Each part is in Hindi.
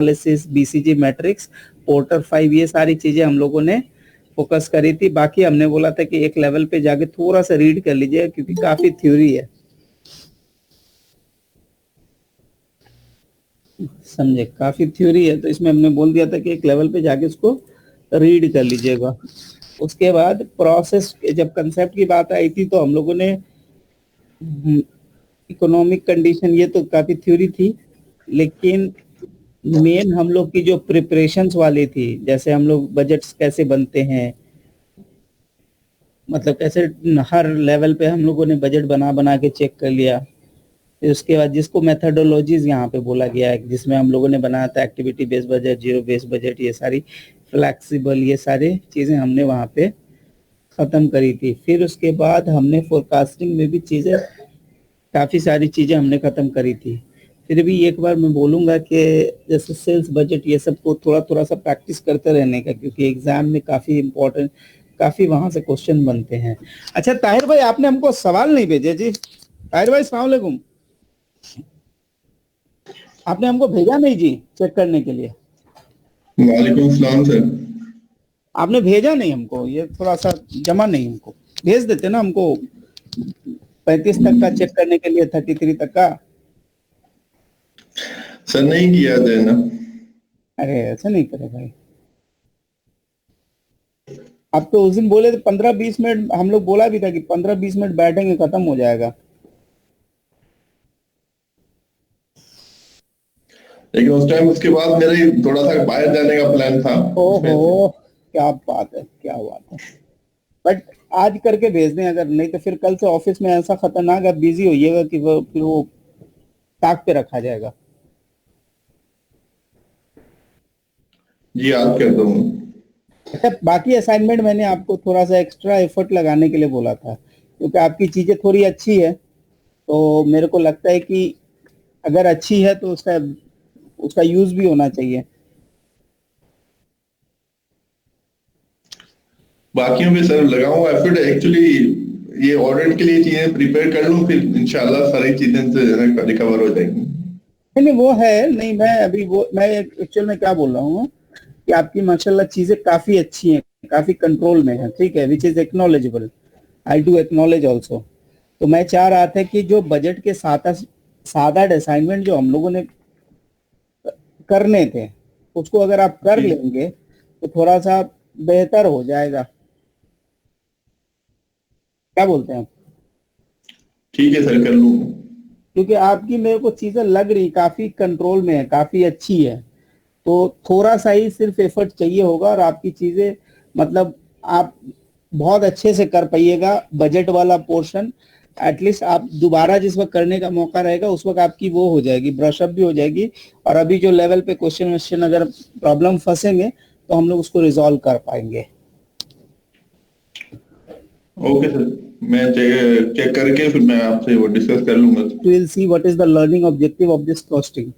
एनालिसिस, बीसीजी मैट्रिक्स, पोर्टर 5, ये सारी चीजें हम लोगों ने फोकस करी थी। बाकी हमने बोला था कि एक लेवल पे जाके थोड़ा सा रीड कर लीजिए क्योंकि काफी थ्योरी है, समझे, काफी थ्योरी है, तो इसमें हमने बोल दिया था कि एक लेवल पे जाके उसको रीड कर लीजिएगा। उसके बाद प्रोसेस, जब कंसेप्ट की बात आई थी तो हम लोगों ने इकोनॉमिक कंडीशन, ये तो काफी थ्योरी थी, लेकिन मेन हम लोग की जो प्रिपरेशंस वाली थी, जैसे हम लोग बजट्स कैसे बनते हैं, मतलब कैसे हर लेवल पे हम लोगों ने बजट बना बना के चेक कर लिया। फिर उसके बाद जिसको मेथडोलॉजीज यहाँ पे बोला गया है, जिसमें हम लोगों ने बनाया था activity based budget, zero based budget, ये सारी फ्लेक्सिबल, ये सारी चीजें हमने वहाँ पे खत्म करी थी। फिर उसके बाद हमने फोरकास्टिंग में भी चीजें, काफी सारी चीजें हमने खत्म करी थी। फिर भी एक बार मैं बोलूंगा कि जैसे सेल्स बजट, ये सब को थोड़ा थोड़ा सा प्रैक्टिस करते रहने का, क्योंकि एग्जाम में काफी इंपॉर्टेंट, काफी वहां से क्वेश्चन बनते हैं। अच्छा ताहिर भाई, आपने हमको सवाल नहीं भेजे जी। ताहिर भाई अस्सलाम वालेकुम, आपने हमको भेजा नहीं जी चेक करने के लिए। वालेकुम सलाम सर। आपने भेजा नहीं हमको, ये थोड़ा सा जमा नहीं, हमको भेज देते ना, हमको 35 तक का चेक करने के लिए, 33 तक का। सर नहीं किया था ना। अरे ऐसा नहीं करे भाई, आप तो उस दिन बोले थे 15-20 मिनट, हम लोग बोला भी था कि 15-20 मिनट बैठेंगे खत्म हो जाएगा। लेकिन उस टाइम उसके बाद मेरे थोड़ा सा बाहर जाने का प्लान था। ओहो, क्या बात है, क्या बात है। बट आज करके भेज दें, अगर नहीं तो फिर कल से ऑफिस में ऐसा खतरनाक आप बिजी होइएगा कि वो फिर वो ताक पे रखा जाएगा। जी याद करता हूँ। अच्छा, बाकी असाइनमेंट मैंने आपको थोड़ा सा एक्स्ट्रा एफर्ट लगाने के लिए बोला था, क्योंकि आपकी चीजें थोड़ी अच्छी है, तो मेरे को लगता है कि अगर अच्छी है तो उसका उसका यूज भी होना चाहिए। बाकियों पे सर लगाऊंगा एफर्ट। एक्चुअली ये ऑडिट के लिए चीजें प्रिपेयर कर लूं, फिर इंशाल्लाह सारी चीजें से रिकवर हो जाएंगी। नहीं नहीं, वो है नहीं, मैं अभी वो मैं एक्चुअल में क्या बोल रहा हूँ कि आपकी माशाल्लाह चीजें काफी अच्छी हैं, काफी कंट्रोल में है, ठीक है, which is acknowledgeable, I do acknowledge also. तो मैं चाह रहा था कि जो बजट के साथ सादा असाइनमेंट जो हम लोगों ने करने थे, उसको अगर आप कर जी लेंगे तो थोड़ा सा बेहतर हो जाएगा। क्या बोलते हैं आप? ठीक है सर, कर लूंगा। क्योंकि आपकी मेरे को चीजें लग रही काफी कंट्रोल में है, काफी अच्छी है, तो थोड़ा सा ही सिर्फ एफर्ट चाहिए होगा और आपकी चीजें, मतलब आप बहुत अच्छे से कर पाइएगा बजट वाला पोर्शन। एटलीस्ट आप दोबारा जिस वक्त करने का मौका रहेगा उस वक्त आपकी वो हो जाएगी, ब्रश अप भी हो जाएगी, और अभी जो लेवल पे क्वेश्चन वश्चन अगर प्रॉब्लम फंसेंगे तो हम लोग उसको रिजॉल्व कर पाएंगे। ओके सर, मैं चेक चेक करके फिर मैं आपसे वो डिस्कस कर लूंगा। Will see what is the learning objective of this costing.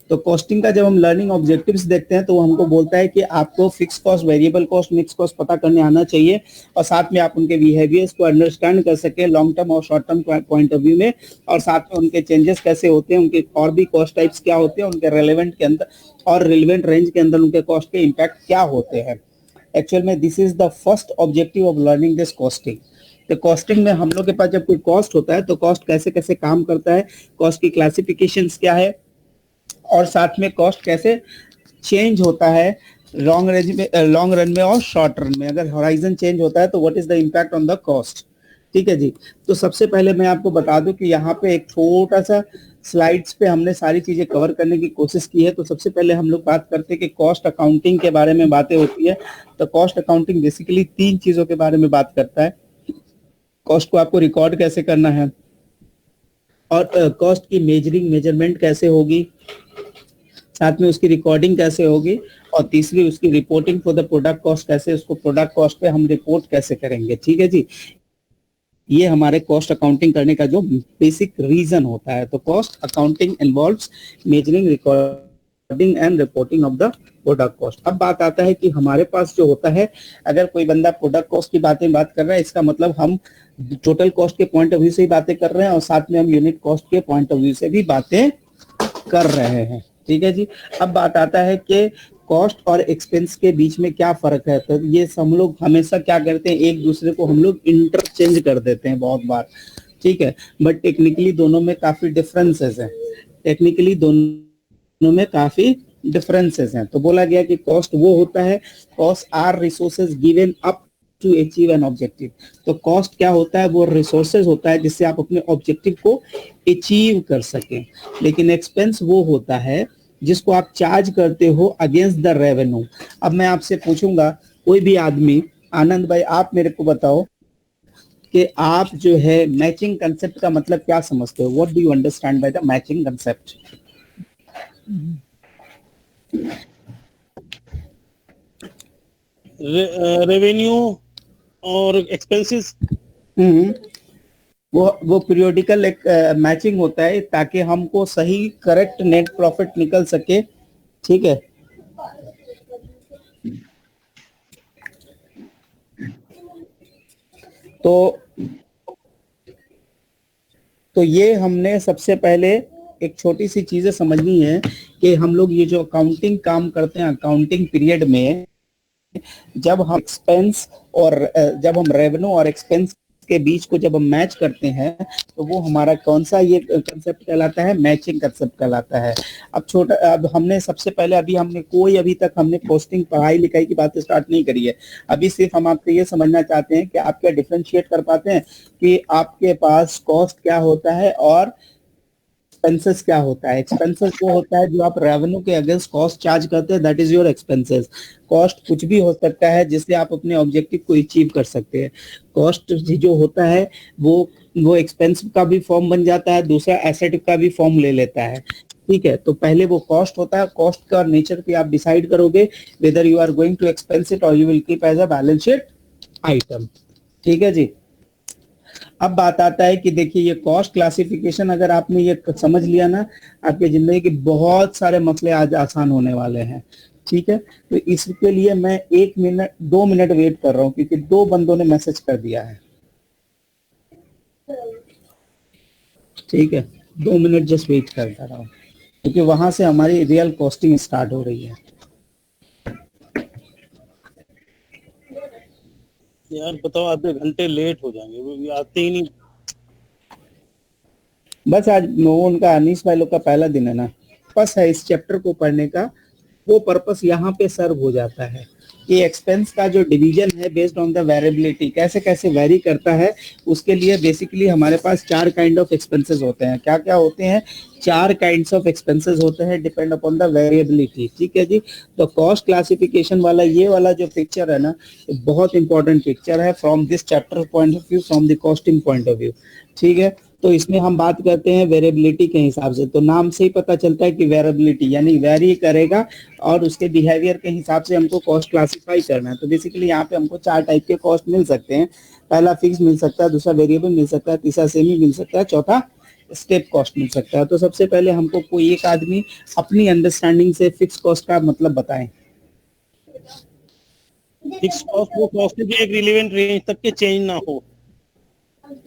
तो कॉस्टिंग का जब हम लर्निंग ऑब्जेक्टिव्स देखते हैं तो वो हमको बोलता है कि आपको fix cost, variable cost, mix cost पता करने आना चाहिए, और साथ में आप उनके बिहेवियर्स को अंडरस्टैंड कर सके लॉन्ग टर्म और short term point of view में, और साथ में उनके चेंजेस कैसे होते हैं, उनके और भी कॉस्ट टाइप्स क्या होते हैं, उनके रेलेवेंट के अंदर और रिलेवेंट रेंज के अंदर उनके कॉस्ट के इम्पैक्ट क्या होते हैं। एक्चुअल में this is the first objective of learning this costing. तो कॉस्टिंग में हम लोग के पास जब कोई कॉस्ट होता है तो कॉस्ट कैसे कैसे काम करता है, कॉस्ट की क्लासिफिकेशंस क्या है, और साथ में कॉस्ट कैसे चेंज होता है लॉन्ग रेंज में, लॉन्ग रन में और शॉर्ट रन में। अगर होराइजन चेंज होता है तो what is the impact on the cost. ठीक है जी। तो सबसे पहले मैं आपको बता दूं कि यहाँ पे एक छोटा सा स्लाइड्स पे हमने सारी चीजें कवर करने की कोशिश की है। तो सबसे पहले हम लोग बात करते हैं कि कॉस्ट अकाउंटिंग के बारे में बातें होती है। तो कॉस्ट अकाउंटिंग बेसिकली 3 चीजों के बारे में बात करता है। कॉस्ट को आपको रिकॉर्ड कैसे करना है, और कॉस्ट की मेजरमेंट कैसे होगी, साथ में उसकी रिकॉर्डिंग कैसे होगी, और तीसरी उसकी reporting for the product cost, कैसे उसको प्रोडक्ट कॉस्ट पे हम रिपोर्ट कैसे करेंगे। ठीक है जी। ये हमारे कॉस्ट अकाउंटिंग करने का जो बेसिक रीजन होता है। तो cost accounting involves measuring, recording and reporting of the product cost. अब बात आता है कि हमारे पास जो होता है, अगर कोई बंदा प्रोडक्ट कॉस्ट की बात कर रहा है, इसका मतलब हम टोटल कॉस्ट के पॉइंट ऑफ व्यू से ही बातें कर रहे हैं, और साथ में हम यूनिट कॉस्ट के पॉइंट ऑफ व्यू से भी बातें कर रहे हैं। ठीक है जी। अब बात आता है कि कॉस्ट और एक्सपेंस के बीच में क्या फर्क है। तो ये हम लोग हमेशा क्या करते हैं, एक दूसरे को हम लोग इंटरचेंज कर देते हैं बहुत बार, ठीक है। बट टेक्निकली दोनों में काफी डिफरेंसेस हैं, टेक्निकली दोनों में काफी डिफरेंसेस हैं। तो बोला गया कि कॉस्ट वो होता है, cost are resources given up to achieve an objective. तो कॉस्ट क्या होता है, वो रिसोर्सेज होता है जिससे आप अपने ऑब्जेक्टिव को अचीव कर सकें। लेकिन एक्सपेंस वो होता है जिसको आप चार्ज करते हो अगेंस्ट द रेवेन्यू। अब मैं आपसे पूछूंगा, कोई भी आदमी, आनंद भाई आप मेरे को बताओ कि आप जो है मैचिंग कंसेप्ट का मतलब क्या समझते हो, what do you understand by the matching concept? Revenue और एक्सपेंसेस। वो पीरियोडिकल एक मैचिंग होता है ताकि हमको सही करेक्ट नेट प्रॉफिट निकल सके, ठीक है। तो ये हमने सबसे पहले एक छोटी सी चीजें समझनी है कि हम लोग ये जो अकाउंटिंग काम करते हैं, अकाउंटिंग पीरियड में जब हम एक्सपेंस और जब हम रेवेन्यू और एक्सपेंस के बीच को जब हम मैच करते हैं तो वो हमारा कौन सा ये कंसेप्ट कहलाता है, मैचिंग कंसेप्ट कहलाता है। अब हमने सबसे पहले अभी तक हमने कॉस्टिंग पढ़ाई लिखाई की बातें स्टार्ट नहीं करी है। अभी सिर्फ हम आपसे ये समझना चाहते हैं कि आप क्या डिफरेंशिएट कर पाते हैं कि आपके पास कॉस्ट क्या होता है और एक्सपेंसेस क्या होता है। एक्सपेंसेस वो होता है जो आप रेवेन्यू के अगेंस्ट कॉस्ट चार्ज करते हैं, that is your expenses. Cost कुछ भी हो सकता है जिससे आप अपने ऑब्जेक्टिव को अचीव कर सकते हैं। कॉस्ट जो होता है वो एक्सपेंस का भी फॉर्म बन जाता है, दूसरा एसेट का भी फॉर्म ले लेता है, ठीक है। तो पहले वो कॉस्ट होता है, कॉस्ट का नेचर पे आप डिसाइड करोगे whether you are going to expense it और you will keep as a balance sheet item, ठीक है जी। अब बात आता है कि देखिए ये कॉस्ट क्लासिफिकेशन अगर आपने ये समझ लिया ना, आपकी जिंदगी के बहुत सारे मसले आज आसान होने वाले हैं, ठीक है। तो इसके लिए मैं 2 मिनट वेट कर रहा हूँ क्योंकि 2 बंदों ने मैसेज कर दिया है, ठीक है। 2 मिनट जस्ट वेट करता रहा हूँ क्योंकि वहां से हमारी रियल कॉस्टिंग स्टार्ट हो रही है। यार बताओ, आधे घंटे लेट हो जाएंगे, वो आते ही नहीं। बस आज वो उनका अनीस भाई लोग का पहला दिन है ना, बस है इस चैप्टर को पढ़ने का, वो पर्पस यहाँ पे सर्व हो जाता है कि एक्सपेंस का जो डिवीजन है बेस्ड ऑन द वेरिएबिलिटी कैसे कैसे वेरी करता है। उसके लिए बेसिकली हमारे पास 4 काइंड ऑफ एक्सपेंसेस होते हैं। क्या क्या होते हैं? 4 काइंड्स ऑफ एक्सपेंसेस होते हैं डिपेंड अपॉन द वेरिएबिलिटी, ठीक है जी। तो कॉस्ट क्लासिफिकेशन वाला ये वाला जो पिक्चर है ना, बहुत इंपॉर्टेंट पिक्चर है from this chapter point of view, from the costing point of view, ठीक है। तो इसमें हम बात करते हैं वेरिएबिलिटी के हिसाब से। तो नाम से ही पता चलता है कि वेरिएबिलिटी यानी वेरी करेगा और उसके बिहेवियर के हिसाब से हमको कॉस्ट क्लासिफाई करना है। तो बेसिकली यहाँ पे हमको 4 टाइप के कॉस्ट मिल सकते हैं। पहला फिक्स मिल सकता है, दूसरा वेरिएबल मिल सकता है, तीसरा सेमी मिल सकता है, चौथा स्टेप कॉस्ट मिल सकता है। तो सबसे पहले हमको कोई एक आदमी अपनी अंडरस्टैंडिंग से फिक्स कॉस्ट का मतलब बताएं। फिक्स कॉस्ट वो कॉस्ट है जो एक रिलेवेंट रेंज तक के चेंज ना हो,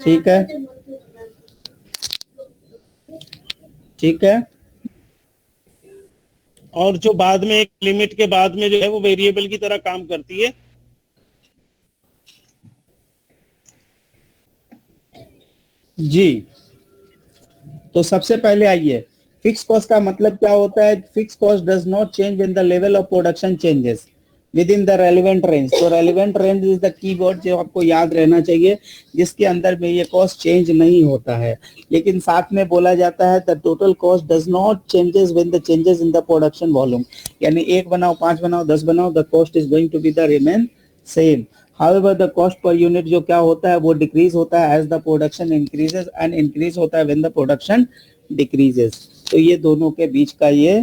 ठीक है, ठीक है। और जो बाद में एक लिमिट के बाद में जो है वो वेरिएबल की तरह काम करती है। जी, तो सबसे पहले आइए, फिक्स कॉस्ट का मतलब क्या होता है? Fix cost does not change when the level of production changes within the relevant range. तो relevant range is the keyword जो आपको याद रहना चाहिए, जिसके अंदर में ये कॉस्ट चेंज नहीं होता है। लेकिन साथ में बोला जाता है the total cost does not changes when the changes in the production volume, यानी 1 बनाओ, 5 बनाओ, 10 बनाओ, the cost is going to be the remain same. However, the cost per unit जो क्या होता है वो डिक्रीज होता है as the production increases and increase होता है when the production decreases। तो ये दोनों के बीच का ये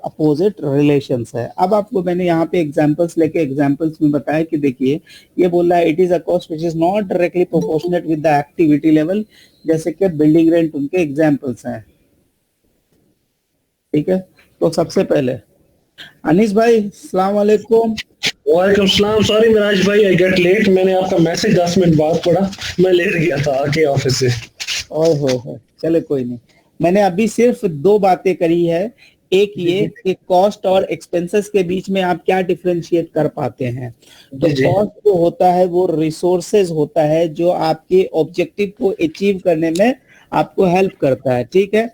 अपोजिट रिलेशंस है। अब आपको मैंने यहाँ पे एग्जांपल्स लेके एग्जांपल्स में बताया कि देखिए ये बोल रहा है it is a cost which is not directly proportionate with the activity level, जैसे कि बिल्डिंग रेंट उनके एग्जांपल्स हैं, ठीक है। तो सबसे पहले अनीस भाई अस्सलाम वालेकुम। वालेकुम सलाम। सॉरी मिराज भाई, आई गेट लेट। मैंने आपका मैसेज 10 मिनट बाद पढ़ा, मैं लेट गया था आके ऑफिस से। ओहो हो, चले कोई नहीं। मैंने अभी सिर्फ 2 बातें करी है। एक जी ये जी कि कॉस्ट और एक्सपेंसेस के बीच में आप क्या डिफरेंशिएट कर पाते हैं। तो जी जी कॉस्ट जो होता है वो रिसोर्सेज होता है जो आपके ऑब्जेक्टिव को अचीव करने में आपको हेल्प करता है, ठीक है।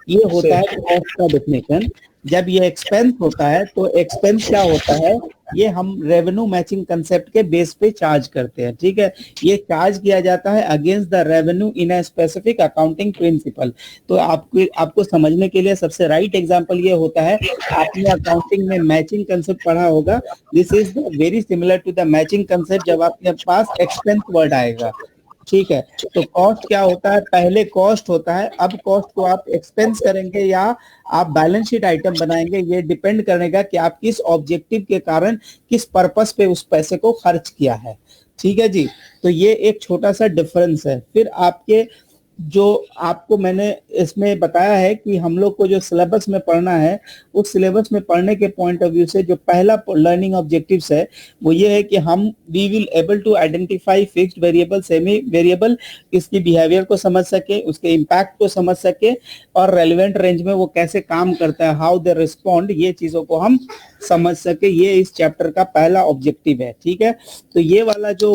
ये होता है सही कॉस्ट का डेफिनेशन। जब ये एक्सपेंस होता है तो एक्सपेंस क्या होता है, ये हम रेवेन्यू मैचिंग कंसेप्ट के बेस पे चार्ज करते हैं, ठीक है। ये चार्ज किया जाता है against the revenue in a specific accounting principle. तो आपको समझने के लिए सबसे राइट एग्जांपल ये होता है, आपने अकाउंटिंग में मैचिंग कंसेप्ट पढ़ा होगा। This is very similar to the matching concept जब आपके पास एक्सपेंस वर्ड आएगा, ठीक है। तो कॉस्ट क्या होता है, पहले कॉस्ट होता है, अब कॉस्ट को आप एक्सपेंस करेंगे या आप बैलेंस शीट आइटम बनाएंगे, ये डिपेंड करेगा कि आप किस ऑब्जेक्टिव के कारण किस पर्पस पे उस पैसे को खर्च किया है, ठीक है जी। तो ये एक छोटा सा डिफरेंस है। फिर आपके जो आपको मैंने इसमें बताया है कि हम लोग को जो सिलेबस में पढ़ना है, उस सिलेबस में पढ़ने के पॉइंट ऑफ व्यू से जो पहला लर्निंग ऑब्जेक्टिव्स है वो ये है कि हम we will able to identify fixed variable, semi variable, इसकी बिहेवियर को समझ सके, उसके इम्पैक्ट को समझ सके, और रेलिवेंट रेंज में वो कैसे काम करता है, हाउ दे रिस्पॉन्ड, ये चीजों को हम समझ सके। ये इस चैप्टर का पहला ऑब्जेक्टिव है, ठीक है। तो ये वाला जो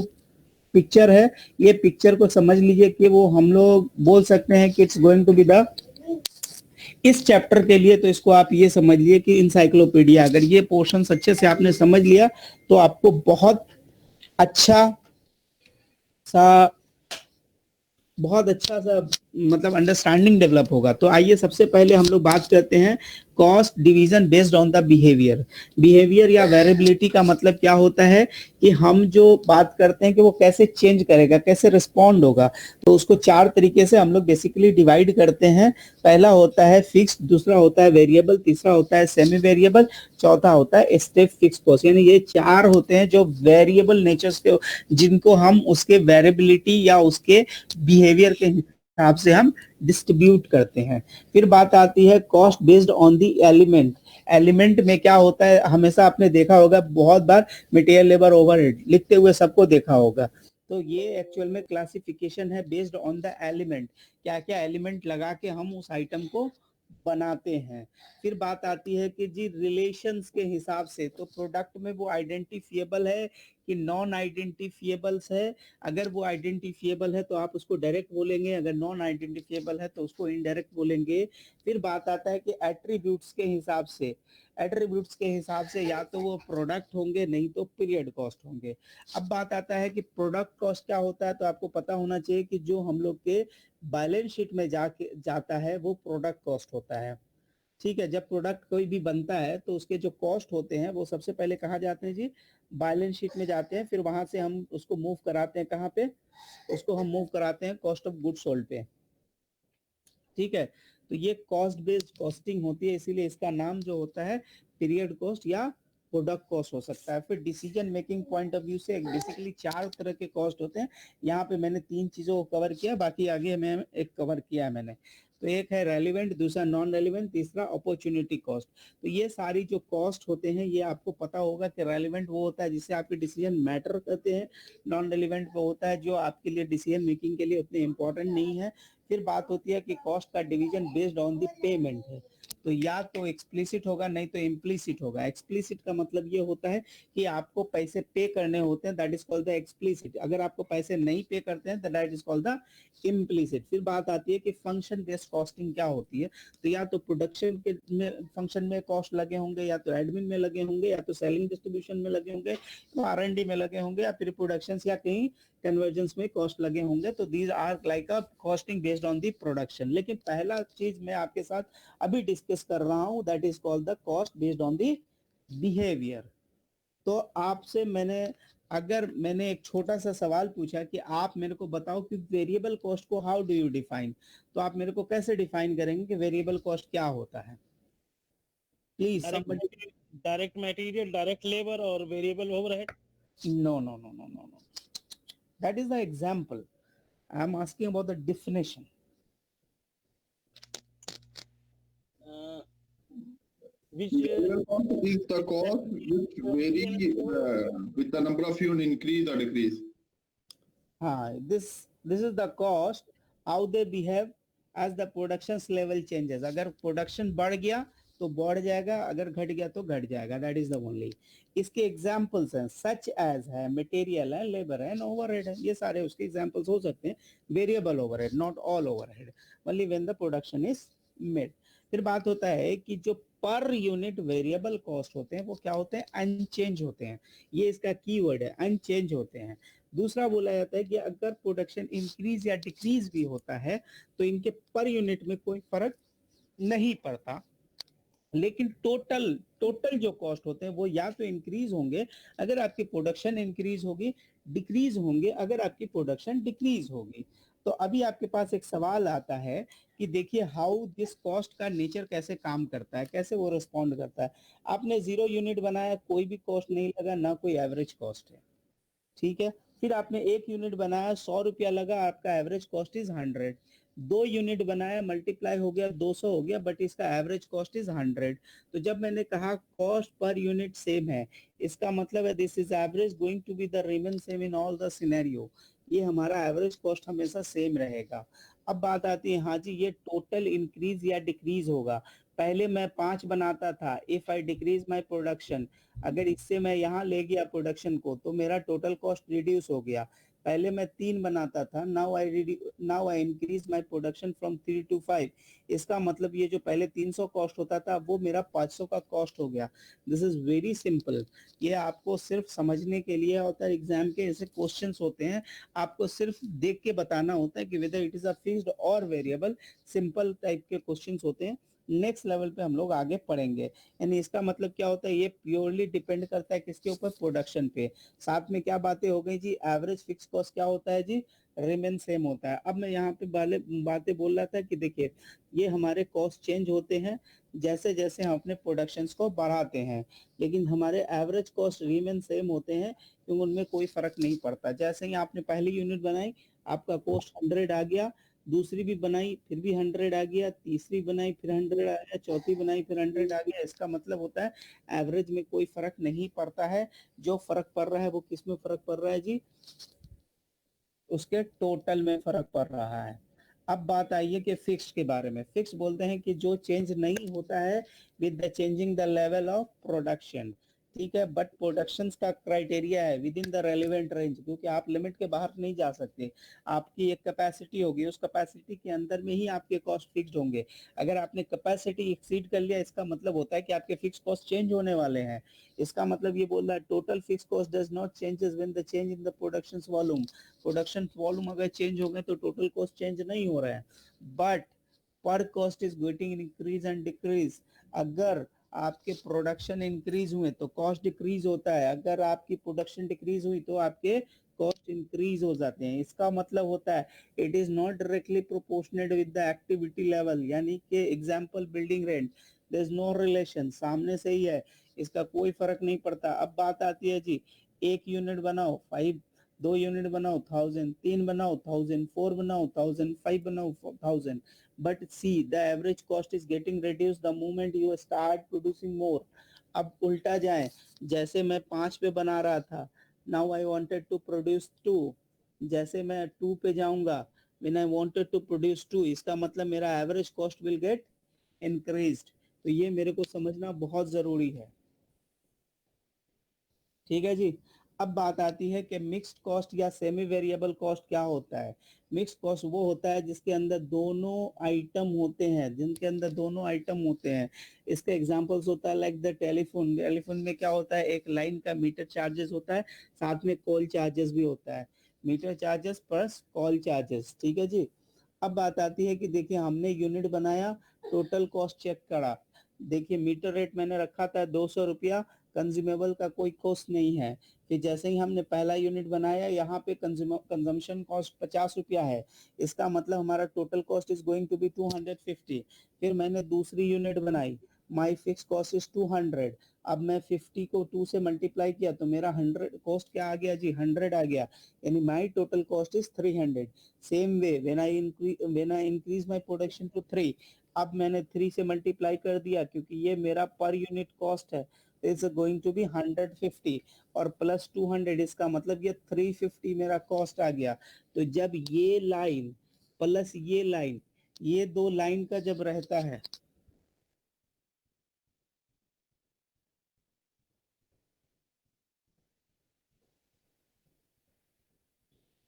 पिक्चर है, ये पिक्चर को समझ लीजिए कि वो हम लोग बोल सकते हैं कि it's going to be the, इस चैप्टर के लिए तो इसको आप ये समझ लिए कि इंसाइक्लोपीडिया। अगर ये पोर्शन अच्छे से आपने समझ लिया तो आपको बहुत अच्छा सा मतलब अंडरस्टैंडिंग डेवलप होगा। तो आइए सबसे पहले हम लोग बात करते हैं cost division based on the behaviour. Behaviour या वेरिएबिलिटी का मतलब क्या होता है कि हम जो बात करते हैं कि वो कैसे चेंज करेगा, कैसे रिस्पॉन्ड होगा। तो उसको चार तरीके से हम लोग बेसिकली डिवाइड करते हैं। पहला होता है फिक्स, दूसरा होता है वेरिएबल, तीसरा होता है सेमी वेरिएबल, चौथा होता है स्टेप फिक्स कॉस्ट। यानी ये चार होते हैं जो वेरिएबल नेचर्स के, जिनको हम उसके वेरिएबिलिटी या उसके बिहेवियर के हिसाब से हम डिस्ट्रीब्यूट करते हैं। फिर बात आती है cost based on the element. Element में क्या होता है, हमेशा आपने देखा होगा, बहुत बार मटेरियल लेबर ओवरहेड लिखते हुए सबको देखा होगा। तो ये एक्चुअल में क्लासिफिकेशन है बेस्ड ऑन द एलिमेंट, क्या क्या एलिमेंट लगा के हम उस आइटम को बनाते हैं। फिर बात आती है कि जी रिलेशंस के हिसाब से, तो प्रोडक्ट में वो आइडेंटिफिएबल है कि नॉन आइडेंटिफिएबल्स है। अगर वो आइडेंटिफिएबल है तो आप उसको डायरेक्ट बोलेंगे, अगर नॉन आइडेंटिफिएबल है तो उसको इनडायरेक्ट बोलेंगे। फिर बात आता है कि एट्रीब्यूट्स के हिसाब से, एट्रीब्यूट्स के हिसाब से या तो वो प्रोडक्ट होंगे, नहीं तो पीरियड कॉस्ट होंगे। अब बात आता है कि प्रोडक्ट कॉस्ट क्या होता है, तो आपको पता होना चाहिए कि जो हम लोग के बैलेंस शीट में जाके जाता है वो प्रोडक्ट कॉस्ट होता है, ठीक है। जब प्रोडक्ट कोई भी बनता है तो उसके जो कॉस्ट होते हैं वो सबसे पहले कहाँ जाते हैं जी, बैलेंस शीट में जाते हैं। फिर वहां से हम उसको मूव कराते हैं कहाँ पे, उसको हम मूव कराते हैं कॉस्ट ऑफ गुड सोल्ड पे, ठीक है। तो ये कॉस्ट बेस्ड कॉस्टिंग होती है, इसीलिए इसका नाम जो होता है पीरियड कॉस्ट या प्रोडक्ट कॉस्ट हो सकता है। फिर decision making point of view से बेसिकली चार तरह के कॉस्ट होते हैं। यहाँ पे मैंने तीन चीजों को कवर किया, बाकी आगे मैं एक कवर किया है मैंने। तो एक है रेलिवेंट, दूसरा नॉन रेलिवेंट, तीसरा अपॉर्चुनिटी कॉस्ट। तो ये सारी जो कॉस्ट होते हैं ये आपको पता होगा कि रेलिवेंट वो होता है जिससे आपके डिसीजन मैटर करते हैं, नॉन रेलिवेंट वो होता है जो आपके लिए डिसीजन मेकिंग के लिए उतने इंपॉर्टेंट नहीं है। फिर बात होती है कि कॉस्ट का division based on the payment है, तो या तो एक्सप्लिसिट होगा नहीं तो इम्प्लिसिट होगा। एक्सप्लिसिट का मतलब ये होता है कि आपको पैसे पे करने होते हैं, that is called the explicit. अगर आपको पैसे नहीं पे करते हैं तो that is called the implicit. फिर बात आती है कि फंक्शन बेस्ड कॉस्टिंग क्या होती है, तो या तो प्रोडक्शन के में फंक्शन में कॉस्ट लगे होंगे, या तो एडमिन में लगे होंगे, या तो सेलिंग डिस्ट्रीब्यूशन में लगे होंगे, तो R&D में लगे होंगे, या फिर प्रोडक्शन या कहीं कन्वर्जेंस में कॉस्ट लगे होंगे। तो these are like a costing based on the production. लेकिन पहला चीज मैं आपके साथ अभी डिस्कस कर रहा हूं, that is called the cost based on the behaviour. तो आपसे मैंने एक छोटा सा सवाल पूछा कि आप मेरे को बताओ कि वेरिएबल कॉस्ट को हाउ डू यू डिफाइन, तो आप मेरे को कैसे डिफाइन करेंगे कि वेरिएबल कॉस्ट क्या होता है, please somebody. Direct material, direct labour और variable overhead. No no no no no no, that is the example, I am asking about the definition. Which Variable cost is the cost which vary with the number of units increase or decrease. हाँ, this is the cost how they behave as the productions level changes। अगर प्रोडक्शन बढ़ गया तो बढ़ जाएगा, अगर घट गया तो घट जाएगा, दैट इज द ओनली। इसके एग्जांपल्स हैं सच एज है, मटेरियल है, लेबर है, ओवरहेड है, ये सारे उसके एग्जांपल्स हो सकते हैं। Variable overhead, not all overhead, only when the production is made. फिर बात होता है कि जो पर यूनिट वेरिएबल कॉस्ट होते हैं वो क्या होते हैं, अनचेंज होते हैं। ये इसका कीवर्ड है, अनचेंज होते हैं। दूसरा बोला जाता है कि अगर प्रोडक्शन इंक्रीज या डिक्रीज भी होता है तो इनके पर यूनिट में कोई फर्क नहीं पड़ता, लेकिन टोटल टोटल जो कॉस्ट होते हैं वो या तो इंक्रीज होंगे अगर आपकी प्रोडक्शन इंक्रीज होगी, डिक्रीज होंगे अगर आपकी प्रोडक्शन डिक्रीज होगी। तो अभी आपके पास एक सवाल आता है कि देखिए हाउ दिस कॉस्ट का नेचर कैसे काम करता है, कैसे वो रिस्पॉन्ड करता है। आपने 0 यूनिट बनाया, कोई भी कॉस्ट नहीं लगा, ना कोई एवरेज कॉस्ट है, ठीक है। फिर आपने 1 यूनिट बनाया, 100 रुपया लगा, आपका एवरेज कॉस्ट इज 100। 2 यूनिट बनाया, मल्टीप्लाई हो गया, 200 हो गया, बट इसका एवरेज कॉस्ट इज 100। तो जब मैंने कहा कॉस्ट पर यूनिट सेम है, इसका मतलब है this is average going to be the remain same in all the scenario. ये हमारा एवरेज कॉस्ट हमेशा सेम रहेगा। अब बात आती है, हाँ जी ये टोटल इंक्रीज या डिक्रीज होगा। पहले मैं 5 बनाता था, if I decrease my production, अगर इससे मैं यहाँ ले गया प्रोडक्शन को तो मेरा टोटल कॉस्ट रिड्यूस हो गया। पहले मैं 3 बनाता था, now I increase my production from 3 to 5, इसका मतलब ये जो पहले 300 कॉस्ट होता था वो मेरा 500 का कॉस्ट हो गया। This is very simple. ये आपको सिर्फ समझने के लिए होता है, एग्जाम के ऐसे क्वेश्चंस होते हैं, आपको सिर्फ देख के बताना होता है कि weather it is a fixed और वेरिएबल, सिंपल टाइप के क्वेश्चंस होते हैं। नेक्स्ट लेवल पे हम लोग आगे पढ़ेंगे। यानी इसका मतलब क्या होता है, ये प्योरली डिपेंड करता है किसके ऊपर, प्रोडक्शन पे। साथ में क्या बातें हो गई जी, एवरेज फिक्स कॉस्ट क्या होता है जी, रिमेन सेम होता है। अब मैं यहाँ पे बातें बोल रहा था कि देखिए ये हमारे कॉस्ट चेंज होते हैं जैसे जैसे हम अपने प्रोडक्शंस को बढ़ाते हैं, लेकिन हमारे एवरेज कॉस्ट रिमेन सेम होते हैं क्योंकि उनमें कोई फर्क नहीं पड़ता। जैसे ही आपने पहली यूनिट बनाई, आपका कॉस्ट 100 आ गया, दूसरी भी बनाई फिर भी 100 आ गया, तीसरी बनाई फिर 100 आ गया, चौथी बनाई फिर 100 आ गया। इसका मतलब होता है एवरेज में कोई फर्क नहीं पड़ता है। जो फर्क पड़ रहा है वो किस में फर्क पड़ रहा है जी, उसके टोटल में फर्क पड़ रहा है। अब बात आई है कि फिक्स के बारे में। फिक्स बोलते हैं कि जो चेंज नहीं होता है with the changing the level of production, ठीक है। बट प्रोडक्शन का क्राइटेरिया है with in the relevant range, क्योंकि आप लिमिट के बाहर नहीं जा सकते। आपकी एक कैपेसिटी होगी, उस कैपेसिटी के अंदर में ही आपके कॉस्ट फिक्स्ड होंगे। अगर आपने कैपेसिटी एक्सीड कर लिया, इसका मतलब होता है कि आपके फिक्स कॉस्ट चेंज होने वाले हैं। इसका मतलब ये बोल रहा है total fix cost does not changes when the change in the production volume. Production volume अगर चेंज हो गए तो टोटल कॉस्ट चेंज नहीं हो रहा है, बट पर cost is getting increase and decrease. अगर आपके प्रोडक्शन इंक्रीज हुए तो कॉस्ट डिक्रीज होता है, अगर आपकी प्रोडक्शन डिक्रीज हुई तो आपके कॉस्ट इंक्रीज हो जाते हैं। इसका मतलब होता है it is not directly proportionate with the activity level, यानी कि example building rent, there is no relation, सामने से ही है, इसका कोई फर्क नहीं पड़ता। अब बात आती है जी, 1 यूनिट बनाओ 5, 2 यूनिट बनाओ 1000, 3 बनाओ 1000, 4 बनाओ 1000, 5 बनाओ 1000, but see the average cost is getting reduce the moment you start producing मोर। अब उल्टा जाए, जैसे मैं 5 पे बना रहा था, now I wanted to produce 2, जैसे मैं 2 पे जाऊंगा, when I wanted to produce 2, इसका मतलब मेरा average cost will get increased. तो ये मेरे को समझना बहुत जरूरी है, ठीक है जी। अब बात आती है कि मिक्स्ड कॉस्ट या सेमी वेरिएबल कॉस्ट क्या होता है। मिक्स्ड कॉस्ट वो होता है जिसके अंदर दोनों आइटम होते हैं, जिनके अंदर दोनों आइटम होते हैं। इसके एग्जांपल्स होता है लाइक द टेलीफोन। टेलीफोन में क्या होता है, एक लाइन का मीटर चार्जेस होता है, साथ में कॉल चार्जेस भी होता है, meter charges plus call charges, ठीक है जी। अब बात आती है कि देखिए हमने यूनिट बनाया, टोटल कॉस्ट चेक करा, देखिए मीटर रेट मैंने रखा था 200 रुपया, कंज्यूमेबल का कोई कॉस्ट नहीं है। फिर जैसे ही हमने पहला यूनिट बनाया, यहाँ पे कंजम्पशन कॉस्ट 50 रुपया है, इसका मतलब हमारा total cost is going to be 250। फिर मैंने दूसरी यूनिट बनाई, माई फिक्स कॉस्ट इज 200, अब मैं 50 को 2 से मल्टीप्लाई किया तो मेरा 100 कॉस्ट क्या आ गया जी, 100 आ गया, यानी my total cost is 300। Same way when I increase my production to 3, अब मैंने 3 से मल्टीप्लाई कर दिया क्योंकि ये मेरा पर यूनिट कॉस्ट है, इज गोइंग टू बी 150 और प्लस 200, इसका मतलब ये 350 मेरा कॉस्ट आ गया। तो जब ये लाइन प्लस ये लाइन, ये दो लाइन का जब रहता है,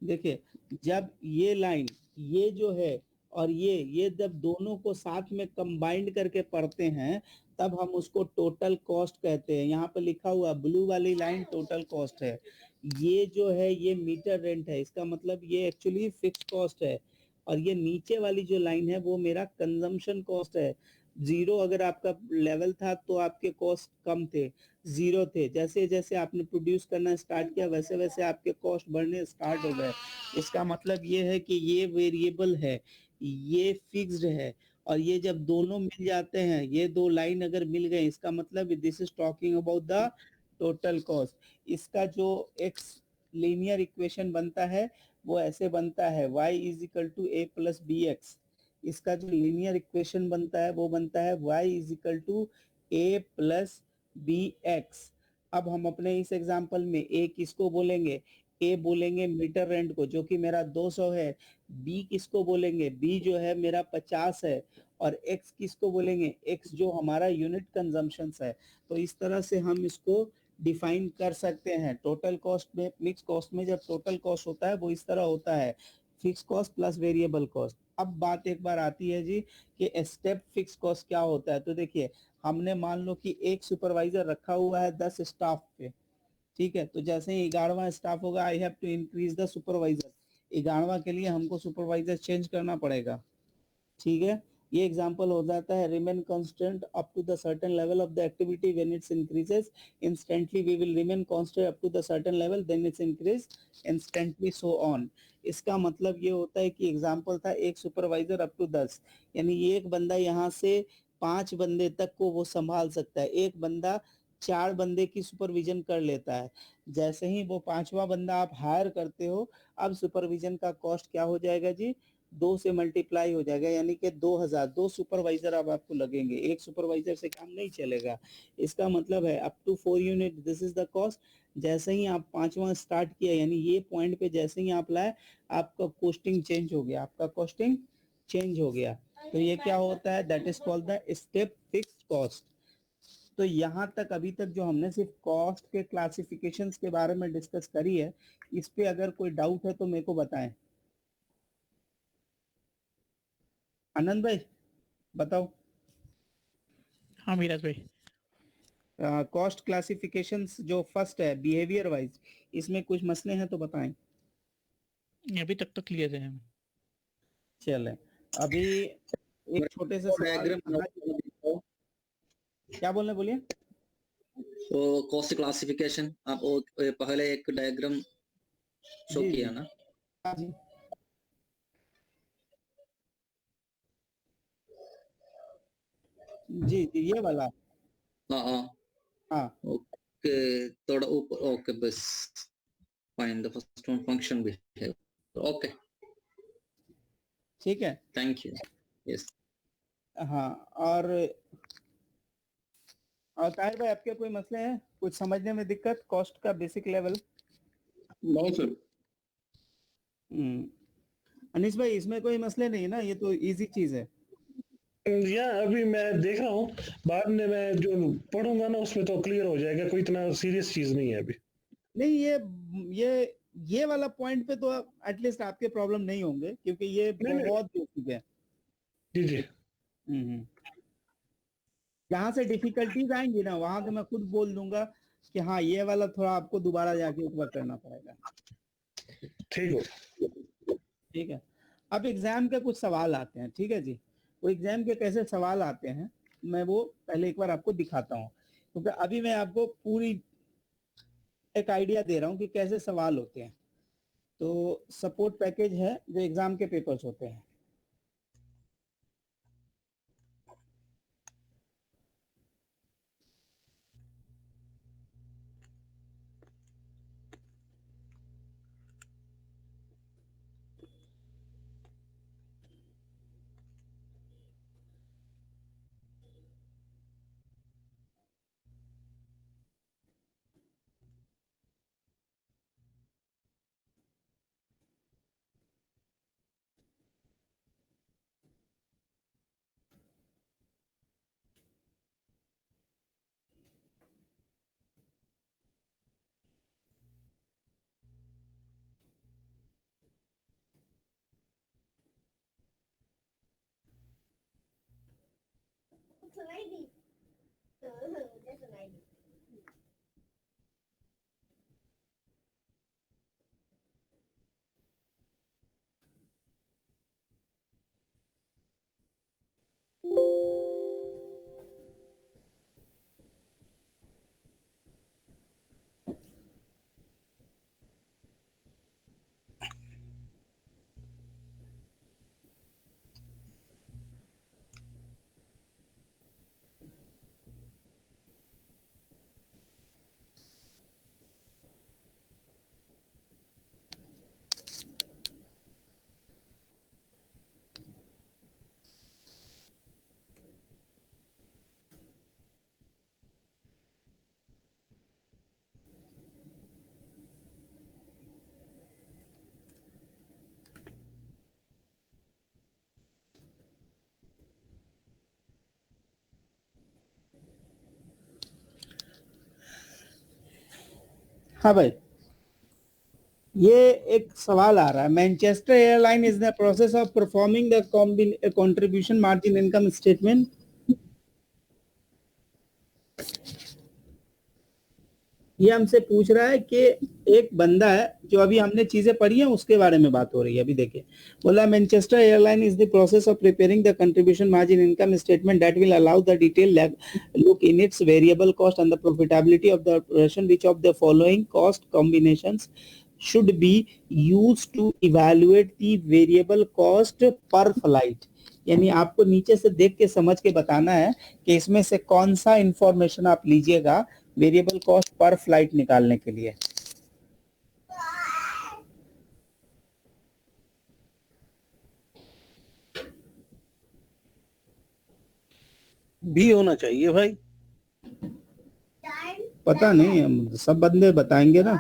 देखिए, जब ये लाइन, ये जो है और ये जब दोनों को साथ में कंबाइंड करके पढ़ते हैं, तब हम उसको टोटल कॉस्ट कहते हैं। यहाँ पे लिखा हुआ ब्लू वाली लाइन टोटल कॉस्ट है, ये जो है ये मीटर रेंट है, इसका मतलब ये एक्चुअली फिक्स कॉस्ट है। और ये नीचे वाली जो लाइन है वो मेरा कंजम्पशन कॉस्ट है। जीरो अगर आपका लेवल था तो आपके कॉस्ट कम थे, जीरो थे। जैसे जैसे आपने प्रोड्यूस करना स्टार्ट किया वैसे वैसे आपके कॉस्ट बढ़ने स्टार्ट हो गए। इसका मतलब ये है कि ये वेरिएबल है, ये फिक्स्ड है। और ये जब दोनों मिल जाते हैं, ये दो लाइन अगर मिल गए, इसका मतलब this is talking about the total cost. इसका जो एक्स लीनियर इक्वेशन बनता है वो ऐसे बनता है, y is equal to A plus B X. इसका जो लीनियर इक्वेशन बनता है वो बनता है y is equal to A plus B X. अब हम अपने इस एग्जांपल में a किसको बोलेंगे, a बोलेंगे मीटर रेंट को जो कि मेरा 200 है, b किसको बोलेंगे, b जो है मेरा 50 है, और x किसको बोलेंगे, x जो हमारा यूनिट कंजम्पशन है। तो इस तरह से हम इसको डिफाइन कर सकते हैं। टोटल कॉस्ट में, मिक्स कॉस्ट में जब टोटल कॉस्ट होता है वो इस तरह होता है, fix cost plus variable cost. अब बात एक बार आती है जी कि स्टेप फिक्स कॉस्ट क्या होता है। तो देखिए, हमने मान लो कि एक सुपरवाइजर रखा हुआ है 10 स्टाफ पे, ठीक है। तो जैसे ही 11वां स्टाफ होगा, I have to increase the supervisor, 11वां के लिए हमको सुपरवाइजर चेंज करना पड़ेगा, ठीक है। ये एग्जांपल हो जाता है remain constant up to the certain level of the activity when it's increases instantly we will remain constant up to the certain level then it's increase instantly so on. इसका मतलब ये होता है कि एग्जांपल था एक सुपरवाइजर अप टू 10, यानी एक बंदा यहाँ से 5 बंदे तक को वो संभाल सकता है। एक बंदा 4 बंदे की सुपरविजन कर लेता है। जैसे ही वो 5वां बंदा आप हायर करते हो, अब सुपरविजन का कॉस्ट क्या हो जाएगा जी, 2 से मल्टीप्लाई हो जाएगा, यानी कि 2000। 2 सुपरवाइजर अब आपको लगेंगे, एक सुपरवाइजर से काम नहीं चलेगा। इसका मतलब है up to 4 unit this is the cost. जैसे ही आप 5वां स्टार्ट किया, यानी ये पॉइंट पे जैसे ही आप लाए, आपका कॉस्टिंग चेंज हो गया, आपका कॉस्टिंग चेंज हो गया। तो ये क्या होता है, that is called the step fixed cost. तो यहाँ तक अभी तक जो हमने सिर्फ कॉस्ट के क्लासिफिकेशंस के बारे में डिस्कस करी है, इस पे अगर कोई डाउट है तो मेरे को बताएं। आनंद भाई बताओ। हाँ मीराज भाई। कॉस्ट क्लासिफिकेशंस जो फर्स्ट है बिहेवियर वाइज, इसमें कुछ मसले हैं तो बताएं। अभी तक तो क्लियर है। चलें, अभी एक छोटे से सवाल। डायग्राम हाँ, क्या बोल रहे हैं, बोलिए। वो कॉस्ट क्लासिफिकेशन आप वो पहले एक डायग्राम शो जी किया जी ना। हाँ जी जी जी, ये वाला। हाँ हाँ हाँ ओके, थोड़ा ऊपर ओके बस। Fine the first one function भी है। ओके ठीक है। Thank you. यस हाँ, और ताहिर भाई आपके कोई मसले हैं, कुछ समझने में दिक्कत, कॉस्ट का basic level. No sir. Anees भाई इसमें कोई मसले नहीं है ना, ये तो इजी चीज है। या अभी मैं देख रहा हूँ, बाद में मैं जो पढ़ूंगा ना उसमें तो क्लियर हो जाएगा, कोई इतना सीरियस चीज नहीं है अभी। नहीं, ये वाला पॉइंट पे तो एटलीस्ट आपके प्रॉब्लम नहीं होंगे, क्योंकि ये नहीं नहीं, बहुत बेसिक है। जी जी हम्म। जहां से डिफिकल्टीज आएंगी ना, वहां से मैं खुद बोल दूंगा कि हाँ ये वाला थोड़ा आपको दोबारा जाके एक बार करना पड़ेगा। ठीक हो। ठीक है। अब एग्जाम के कुछ सवाल आते हैं, ठीक है जी। वो एग्जाम के कैसे सवाल आते हैं, मैं वो पहले एक बार आपको दिखाता हूँ, क्योंकि अभी मैं आपको पूरी एक आइडिया दे रहा हूँ कि कैसे सवाल होते हैं। तो सपोर्ट पैकेज है जो एग्जाम के पेपर्स होते हैं। हाँ भाई, ये एक सवाल आ रहा है, Manchester airline is the process of performing the contribution margin income statement. ये हमसे पूछ रहा है कि एक बंदा है, जो अभी हमने चीजें पढ़ी हैं उसके बारे में बात हो रही है। अभी देखिए, बोला Manchester airline is the process of preparing the contribution margin income statement that will allow the detail look in its variable cost and the profitability of the operation. Which of the following cost combinations should be used to evaluate the variable cost per flight? यानी आपको नीचे से देख के समझ के बताना है कि इसमें से कौन सा इंफॉर्मेशन आप लीजिएगा वेरिएबल कॉस्ट पर फ्लाइट निकालने के लिए। भी होना चाहिए भाई। पता नहीं, हम सब बंदे बताएंगे ना।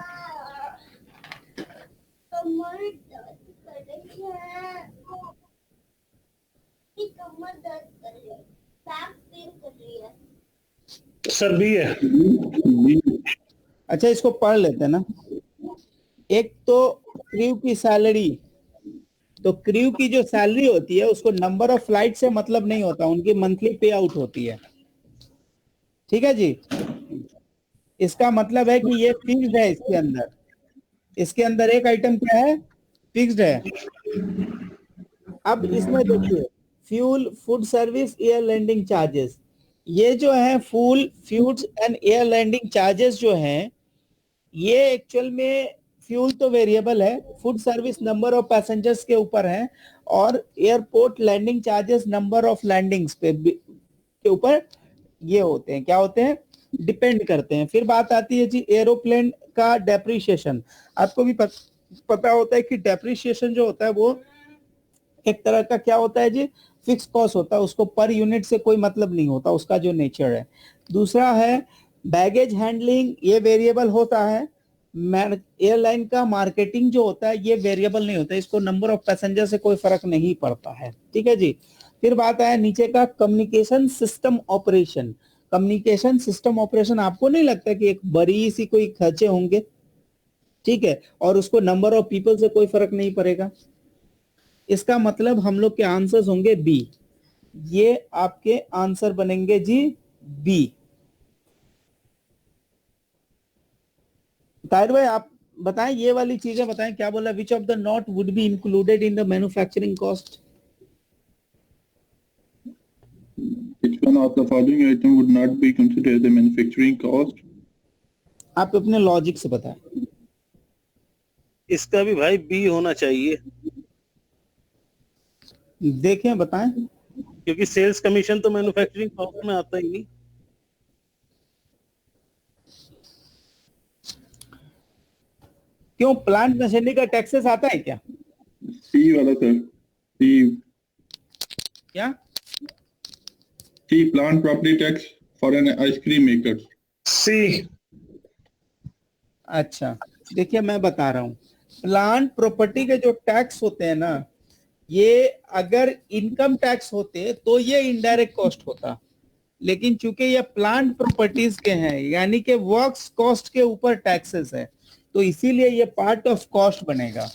सर भी है। अच्छा, इसको पढ़ लेते हैं ना। एक तो क्रू की सैलरी, तो क्रू की जो सैलरी होती है उसको नंबर ऑफ फ्लाइट से मतलब नहीं होता, उनकी मंथली पे आउट होती है। ठीक है जी, इसका मतलब है कि ये फिक्स्ड है। इसके अंदर एक आइटम क्या है, फिक्स्ड है। अब इसमें देखिए, fuel, food service, air landing charges, ये जो है fuel, foods and air landing charges जो हैं, ये एक्चुअल में फ्यूल तो वेरिएबल है, food service number of passengers के ऊपर है, और airport landing charges number of landings के ऊपर ये होते हैं, क्या होते हैं, डिपेंड करते हैं। फिर बात आती है जी एरोप्लेन का डेप्रिसिएशन। आपको भी पता होता है कि डेप्रिसिएशन जो होता है वो एक तरह का क्या होता है जी, फिक्स कॉस्ट होता है, उसको पर यूनिट से कोई मतलब नहीं होता, उसका जो नेचर है। दूसरा है बैगेज हैंडलिंग, ये वेरिएबल होता है। एयरलाइन का मार्केटिंग जो होता है ये वेरिएबल नहीं होता, इसको नंबर ऑफ पैसेंजर से कोई फर्क नहीं पड़ता है। ठीक है जी। फिर बात आया नीचे का communication system operation. Communication system operation, आपको नहीं लगता कि एक बड़ी सी कोई खर्चे होंगे, ठीक है, और उसको नंबर ऑफ पीपल से कोई फर्क नहीं पड़ेगा। इसका मतलब हम लोग के आंसर्स होंगे बी। ये आपके आंसर बनेंगे जी बी। ताहिर भाई आप बताएं, ये वाली चीजें बताएं, क्या बोला, विच of the not would be included in the manufacturing cost? Which one of the following item would not be considered the manufacturing cost? आप अपने लॉजिक से बताएं। इसका भी भाई बी होना चाहिए, देखें, बताएं। क्योंकि सेल्स कमीशन तो मैन्युफैक्चरिंग कॉस्ट में आता ही नहीं। क्यों, प्लांट मशीनरी का टैक्सेस आता है क्या? सी वाला सर, सी। क्या? C plant property tax for an ice cream maker. C. अच्छा, देखिए मैं बता रहा हूं, प्लांट प्रॉपर्टी के जो टैक्स होते हैं ना, ये अगर इनकम टैक्स होते तो ये इनडायरेक्ट कॉस्ट होता, लेकिन चूंकि ये प्लांट प्रॉपर्टीज के हैं, यानी कि वर्क्स कॉस्ट के ऊपर टैक्सेस है, तो इसीलिए ये पार्ट ऑफ कॉस्ट बनेगा।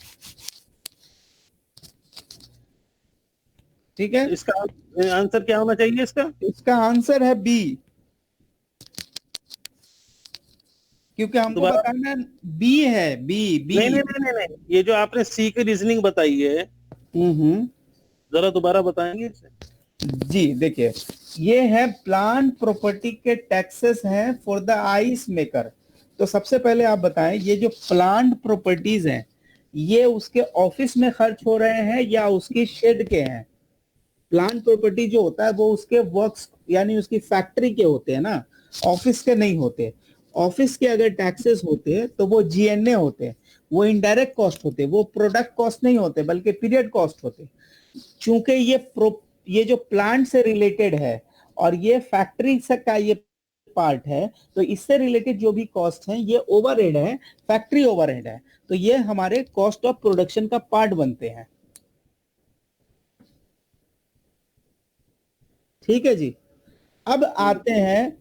ठीक है, इसका आंसर क्या होना चाहिए इसका? इसका आंसर है बी, क्योंकि हमको दोबारा? बताना बी है, बी बी। नहीं नहीं नहीं नहीं नहीं, ये जो आपने सी की रीजनिंग बताई है, हम्म, जरा दोबारा बताएंगे इसे? जी देखिए, ये है प्लांट प्रॉपर्टी के टैक्सेस हैं फॉर द आइस मेकर। तो सबसे पहले आप बताएं, ये जो प्लांट प्रॉपर्टीज हैं, ये उसके ऑफिस में खर्च हो रहे हैं या उसकी शेड के हैं? प्लांट प्रॉपर्टी जो होता है वो उसके वर्क्स यानी उसकी फैक्ट्री के होते हैं ना, ऑफिस के नहीं होते। ऑफिस के अगर टैक्सेस होते हैं तो वो जीएनए होते हैं, वो इनडायरेक्ट कॉस्ट होते हैं, वो प्रोडक्ट कॉस्ट नहीं होते बल्कि पीरियड कॉस्ट होते। चूंकि ये जो प्लांट से रिलेटेड है और ये फैक्ट्री से का ये पार्ट है, तो इससे रिलेटेड जो भी कॉस्ट है ये ओवरहेड है, फैक्ट्री ओवरहेड है, तो ये हमारे कॉस्ट ऑफ प्रोडक्शन का पार्ट बनते हैं। ठीक है जी। अब आते हैं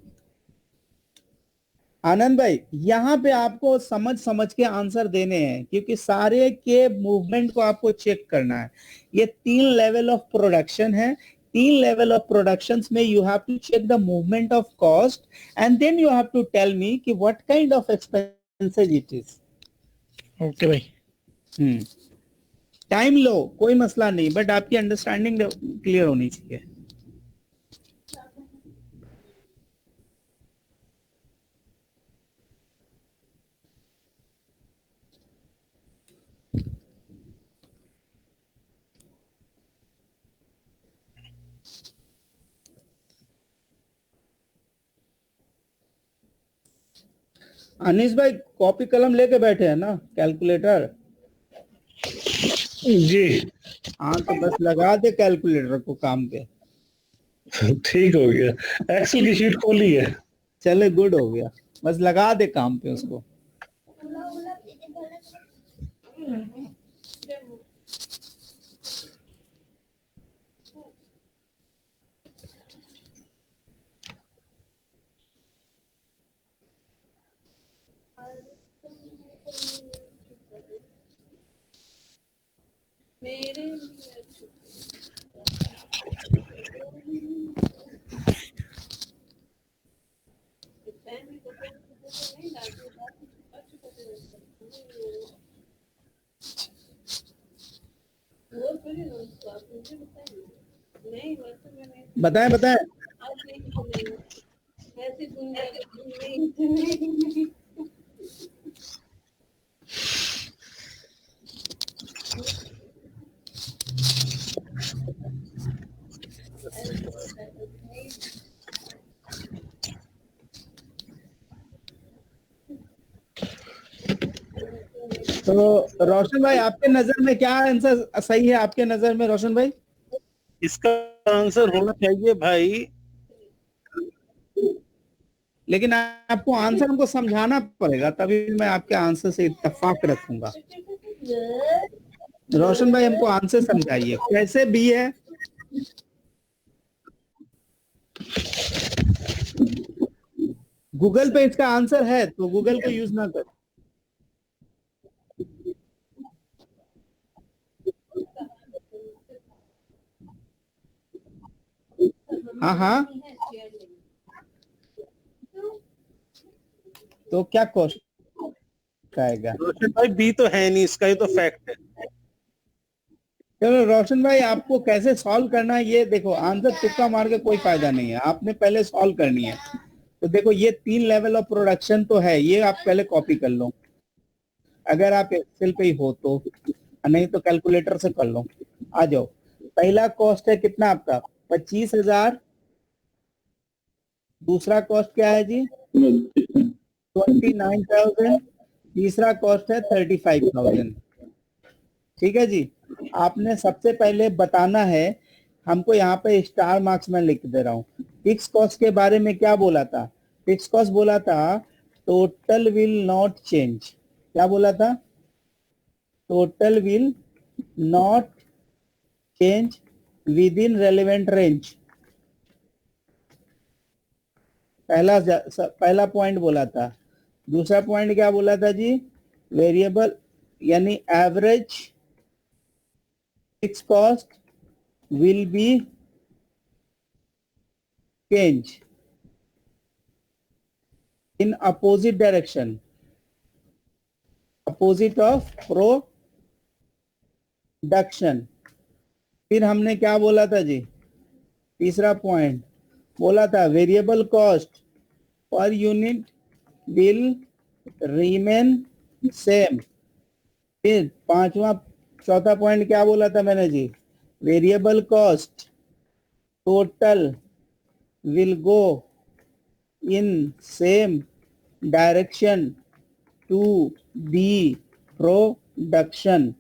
आनंद भाई, यहां पे आपको समझ समझ के आंसर देने हैं, क्योंकि सारे के मूवमेंट को आपको चेक करना है। ये 3 लेवल ऑफ प्रोडक्शन है, 3 लेवल ऑफ प्रोडक्शंस में you have to check the movement of cost and then you have to tell me कि what kind of expenses it is. Okay भाई। टाइम लो, कोई मसला नहीं, बट आपकी अंडरस्टैंडिंग क्लियर होनी चाहिए। अनीस भाई कॉपी कलम लेके बैठे हैं ना, कैलकुलेटर? जी हाँ तो बस लगा दे कैलकुलेटर को काम पे। ठीक हो गया, एक्सेल की शीट खोली है। चले, गुड हो गया, बस लगा दे काम पे उसको। बताएं बताएं। तो रोशन भाई, आपके नजर में क्या आंसर सही है? आपके नजर में रोशन भाई इसका आंसर होना चाहिए भाई, लेकिन आपको आंसर हमको समझाना पड़ेगा, तभी मैं आपके आंसर से इत्तेफाक रखूंगा। रोशन भाई हमको आंसर समझाइए, कैसे बी है? गूगल पे इसका आंसर है तो गूगल को यूज ना कर। हाँ हाँ, तो क्या कॉस्ट आएगा? रोशन भाई बी तो है नहीं इसका, ये तो फैक्ट है। चलो रोशन भाई, आपको कैसे सॉल्व करना है ये देखो, आंसर तुक्का मार के कोई फायदा नहीं है, आपने पहले सॉल्व करनी है। तो देखो, ये 3 लेवल ऑफ प्रोडक्शन तो है, ये आप पहले कॉपी कर लो, अगर आप एक्सेल पे ही हो तो, नहीं तो कैलकुलेटर से कर लो। आ जाओ, पहला कॉस्ट है कितना आपका? 25,000। दूसरा कॉस्ट क्या है जी? 29,000। तीसरा कॉस्ट है 35,000। ठीक है जी। आपने सबसे पहले बताना है, हमको यहाँ पे स्टार मार्क्स में लिख दे रहा हूँ। फिक्स कॉस्ट के बारे में क्या बोला था? फिक्स कॉस्ट बोला था टोटल विल नॉट चेंज। क्या बोला था? Total will not change with in relevant range. पहला पॉइंट बोला था। दूसरा पॉइंट क्या बोला था जी? वेरिएबल यानी average fix cost will be change in opposite direction, opposite of production. फिर हमने क्या बोला था जी, तीसरा पॉइंट बोला था variable cost per unit will remain same. फिर चौथा पॉइंट क्या बोला था मैंने जी, variable cost total will go in same direction to the production.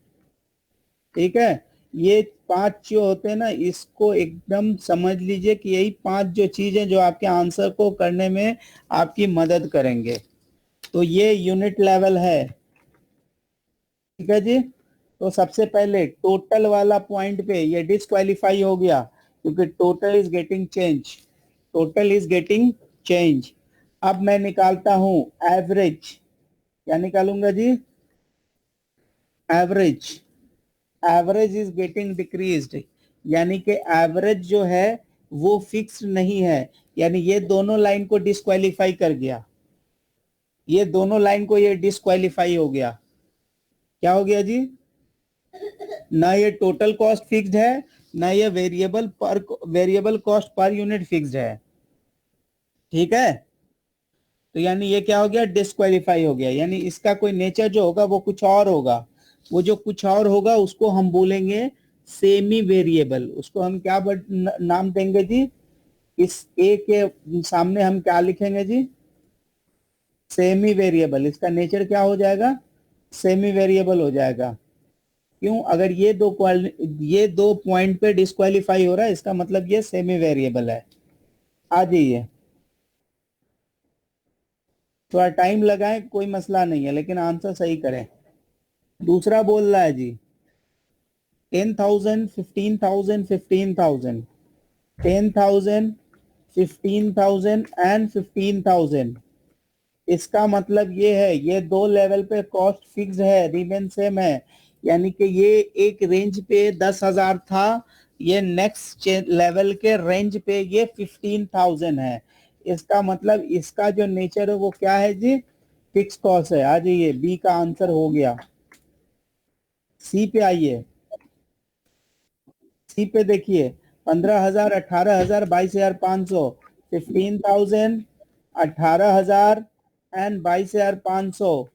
ठीक है, ये 5 जो होते हैं ना, इसको एकदम समझ लीजिए कि यही 5 जो चीजें जो आपके आंसर को करने में आपकी मदद करेंगे. तो ये यूनिट लेवल है. ठीक है जी. तो सबसे पहले टोटल वाला पॉइंट पे ये डिस्क्वालीफाई हो गया क्योंकि total is getting change. Total is getting change. अब मैं निकालता हूं एवरेज. क्या निकालूंगा जी? Average. Average is getting decreased, यानी कि एवरेज जो है वो फिक्स्ड नहीं है, यानी ये दोनों लाइन को डिस्क्वालीफाई कर गया. ये दोनों लाइन को ये डिस्क्वालीफाई हो गया. क्या हो गया जी? ना ये टोटल कॉस्ट फिक्स्ड है, ना ये variable cost per unit fixed है. ठीक है, तो यानी ये क्या हो गया? डिस्क्वालीफाई हो गया. यानी इसका कोई नेचर जो होगा वो कुछ और होगा. वो जो कुछ और होगा उसको हम बोलेंगे सेमी वेरिएबल. उसको हम क्या नाम देंगे जी? इस ए के सामने हम क्या लिखेंगे जी? Semi variable. इसका नेचर क्या हो जाएगा? सेमी वेरिएबल हो जाएगा. क्यों? अगर ये दो पॉइंट पे डिस्क्वालीफाई हो रहा है, इसका मतलब ये सेमी वेरिएबल है. आ जाइए, थोड़ा टाइम लगाएं, कोई मसला नहीं है, लेकिन आंसर सही करें. दूसरा बोल रहा है जी 10,000, 15,000, 15,000, 10,000, 15,000 एंड 15,000. इसका मतलब ये है, ये दो लेवल पे कॉस्ट फिक्स है, रिमेन सेम है. यानी कि ये एक रेंज पे 10,000 था, ये नेक्स्ट लेवल के रेंज पे ये 15,000 है. इसका मतलब इसका जो नेचर है वो क्या है जी? फिक्स कॉस्ट है. आ जाइए, बी का आंसर हो गया. सी पे आइए. सी पे देखिए 15,000, 18,000, 22,500, 15,000, 18,000 एंड 22,500.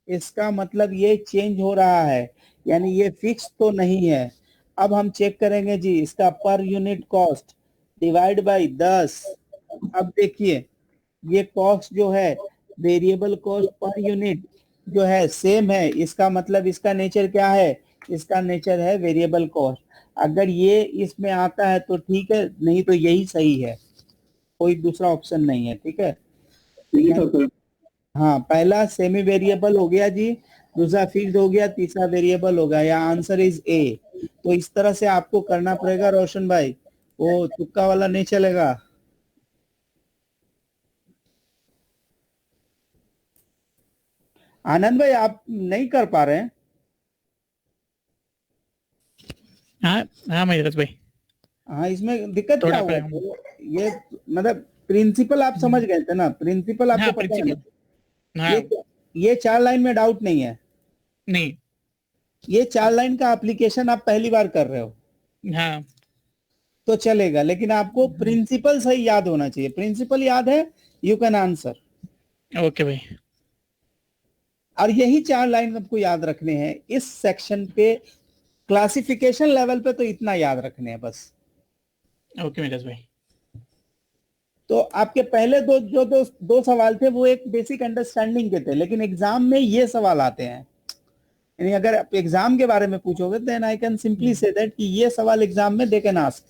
इसका मतलब ये चेंज हो रहा है, यानी ये फिक्स तो नहीं है. अब हम चेक करेंगे जी इसका per unit cost divide by 10. अब देखिए ये कॉस्ट जो है वेरिएबल कॉस्ट पर यूनिट जो है सेम है. इसका मतलब इसका नेचर क्या है? इसका नेचर है वेरिएबल कॉस्ट. अगर ये इसमें आता है तो ठीक है, नहीं तो यही सही है, कोई दूसरा ऑप्शन नहीं है. ठीक है, हाँ, पहला सेमी वेरिएबल हो गया जी, दूसरा फिक्स्ड हो गया, तीसरा वेरिएबल हो गया. या आंसर इज ए. तो इस तरह से आपको करना पड़ेगा रोशन भाई, वो तुक्का वाला नहीं चलेगा. आनंद भाई आप नहीं कर पा रहे हैं? हाँ हाँ महेश भाई, हाँ, इसमें दिक्कत क्या थोड़ा हुआ? प्रॉब्लम. ये मतलब प्रिंसिपल आप समझ गए थे ना? प्रिंसिपल आपको हाँ पता है ना? प्रिंसिपल. हाँ ये 4 लाइन में डाउट नहीं है. नहीं. ये 4 लाइन का एप्लीकेशन आप पहली बार कर रहे हो हाँ तो चलेगा, लेकिन आपको प्रिंसिपल सही याद होना चाहिए. प्रिंसिपल याद है, यू कैन आंसर. ओके भाई. और यही 4 लाइन आपको याद रखने हैं इस सेक्शन पे. क्लासिफिकेशन लेवल पे तो इतना याद रखने हैं बस. ओके महेश भाई. तो आपके पहले दो सवाल थे वो एक बेसिक अंडरस्टैंडिंग के थे, लेकिन एग्जाम में ये सवाल आते हैं. यानी अगर आप एग्जाम के बारे में पूछोगे then I can simply say that कि ये सवाल एग्जाम में दे कैन आस्क,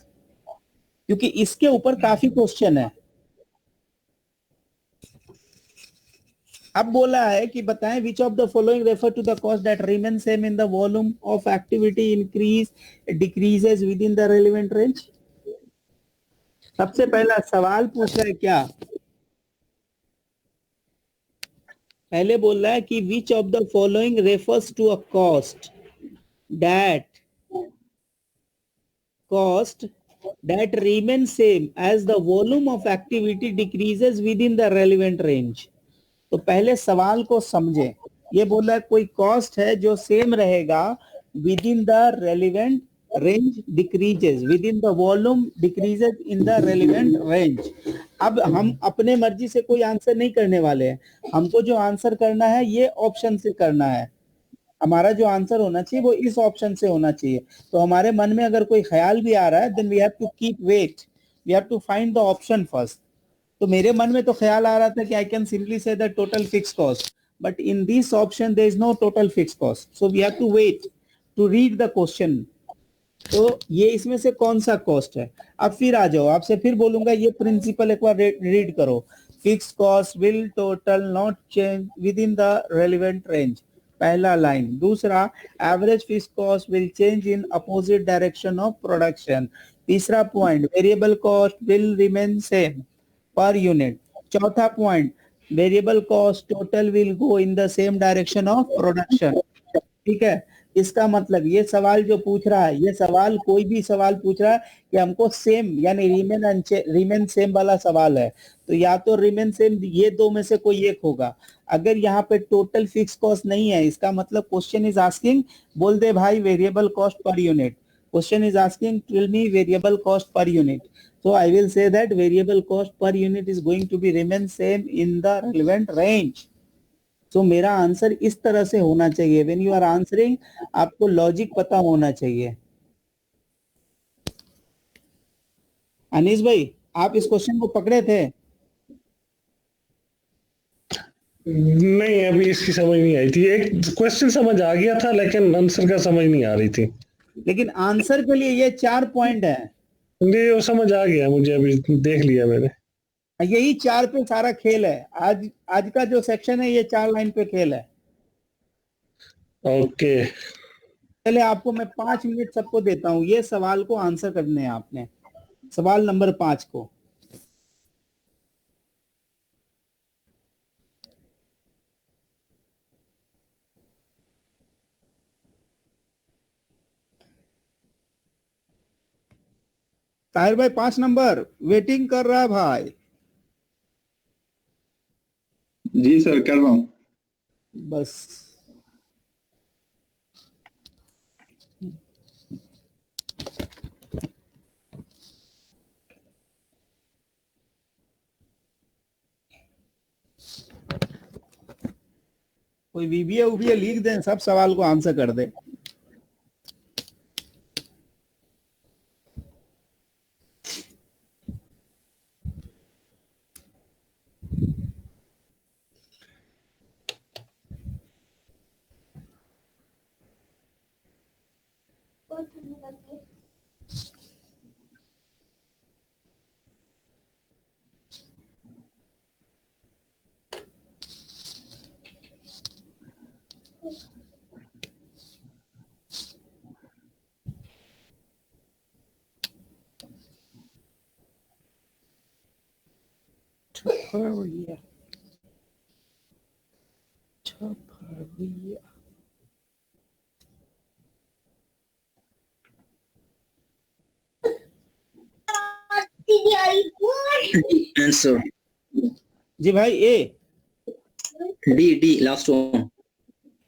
क्योंकि इसके ऊपर काफी क्वेश्चन है. अब बोला है कि बताएं which of the following refer to the cost that remain same in the volume of activity increase decreases within the relevant range. सबसे पहला सवाल पूछ रहा है क्या? पहले बोल रहा है कि which of the following refers to a cost cost that remain same as the volume of activity decreases within the relevant range. तो पहले सवाल को समझें. ये बोला कोई कॉस्ट है जो सेम रहेगा with in the relevant range decreases within the volume decreases in the relevant range. अब हम अपने मर्जी से कोई आंसर नहीं करने वाले हैं. हमको जो आंसर करना है ये ऑप्शन से करना है. हमारा जो आंसर होना चाहिए वो इस ऑप्शन से होना चाहिए. तो हमारे मन में अगर कोई ख्याल भी आ रहा है then we have to keep wait, we have to find the option first. तो मेरे मन में तो ख्याल आ रहा था कि I can simply say the total fix cost, but in this option there is no total fix cost, so we have to wait to read the question. तो ये इसमें से कौन सा कॉस्ट है. अब फिर आ जाओ, आपसे फिर बोलूंगा ये प्रिंसिपल एक बार रीड करो. Fix cost will total not change within the relevant range, पहला लाइन. दूसरा, average fix cost will change in opposite direction of production. तीसरा point, variable cost will remain same per unit. चौथा point, variable cost total will go in the same direction of production. ठीक है. इसका मतलब ये सवाल जो पूछ रहा है, ये सवाल कोई भी सवाल पूछ रहा है कि हमको सेम यानी रिमेन सेम वाला सवाल है, तो या तो रिमेन सेम ये दो में से कोई एक होगा. अगर यहाँ पे टोटल फिक्स कॉस्ट नहीं है, इसका मतलब क्वेश्चन इज आस्किंग, बोल दे भाई variable cost per unit. Question is asking tell me variable cost per unit. So I will say that variable cost per unit is going to be remain same in the relevant range. So मेरा आंसर इस तरह से होना चाहिए. When you are answering, आपको लॉजिक पता होना चाहिए. अनीस भाई, आप इस क्वेश्चन को पकड़े थे? नहीं, अभी इसकी समझ नहीं आई थी. एक क्वेश्चन समझ आ गया था लेकिन आंसर का समझ नहीं आ रही थी. लेकिन आंसर के लिए ये 4 पॉइंट है. नहीं, वो समझ आ गया मुझे, अभी देख लिया मैंने. यही 4 पे सारा खेल है. आज का जो सेक्शन है ये 4 लाइन पे खेल है. ओके. पहले आपको मैं 5 मिनट सबको देता हूं. ये सवाल को आंसर करने हैं आपने. सवाल नंबर 5 को. ताहिर भाई 5 नंबर वेटिंग कर रहा है भाई. जी सर, कर रहा हूँ. बस कोई वीबीए लिख दें, सब सवाल को आंसर कर दे. Taparia. Answer. जी भाई. ए D last one.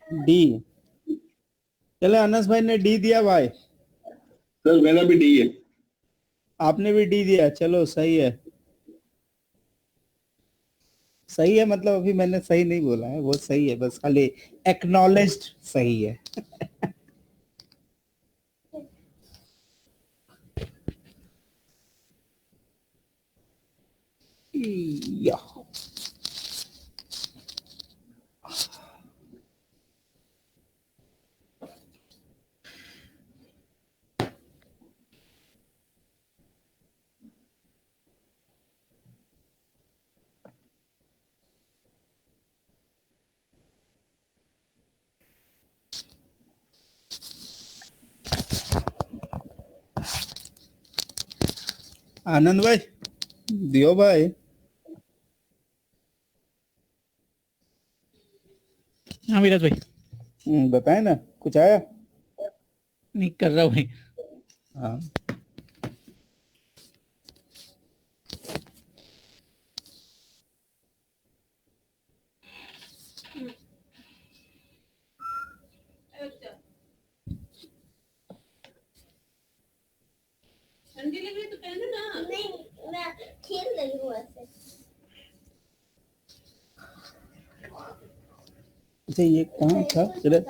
डी. चले, अनस भाई ने डी दिया भाई. सर मेरा भी डी है. आपने भी डी दिया. चलो सही है. सही है मतलब अभी मैंने सही नहीं बोला है, वो सही है, बस खाली एक्नॉलेज्ड सही है. या आनंद भाई दियो भाई. हाँ विराज भाई. बताए ना कुछ आया. नहीं कर रहा हूँ भाई. हाँ ठंडी लग रही तो पहनो ना। नहीं, मैं खेल रही हूँ ऐसे। अच्छा ये कहाँ था तेरा?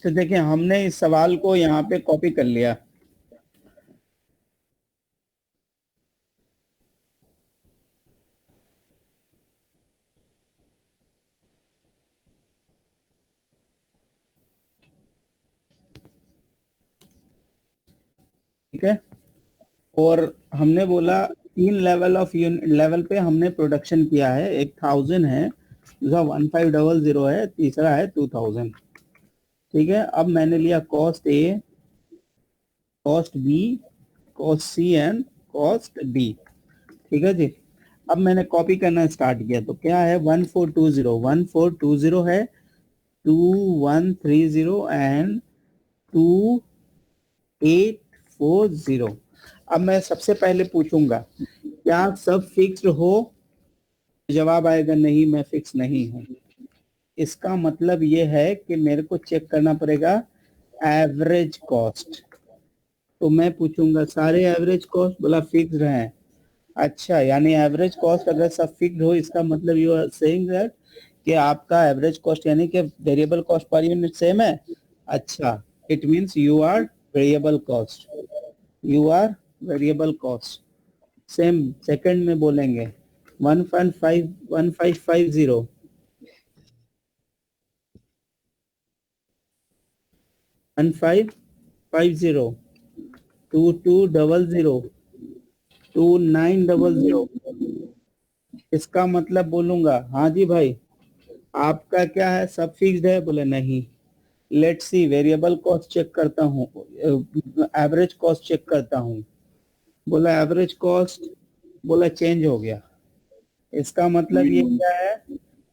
तो देखिए हमने इस सवाल को यहाँ पे कॉपी कर लिया। ठीक है, और हमने बोला 3 लेवल ऑफ यूनिट लेवल पे हमने प्रोडक्शन किया है। एक 1000 है, दूसरा 1500 है, तीसरा है 2000। ठीक है, अब मैंने लिया cost A, cost B, cost C and cost D. ठीक है जी, अब मैंने कॉपी करना स्टार्ट किया तो क्या है 1420 है, 2130 एंड 2840। अब मैं सबसे पहले पूछूंगा क्या सब फिक्स्ड हो? जवाब आएगा नहीं, मैं फिक्स नहीं हूं। इसका मतलब ये है कि मेरे को चेक करना पड़ेगा एवरेज कॉस्ट। तो मैं पूछूंगा सारे एवरेज कॉस्ट, बोला फिक्स्ड है। अच्छा, यानी एवरेज कॉस्ट अगर सब फिक्स्ड हो, इसका मतलब यू आर सेइंग दैट कि आपका एवरेज कॉस्ट यानी कि variable cost per unit same है। अच्छा, it means you are variable cost, you are variable cost. Same second में बोलेंगे 1550 1550 2200 2900। इसका मतलब बोलूंगा हाँ जी भाई आपका क्या है सब फिक्स्ड है? बोले नहीं। Let's see, variable cost check करता हूँ, एवरेज कॉस्ट चेक करता हूँ। बोला एवरेज कॉस्ट, बोला चेंज हो गया। इसका मतलब ये क्या है,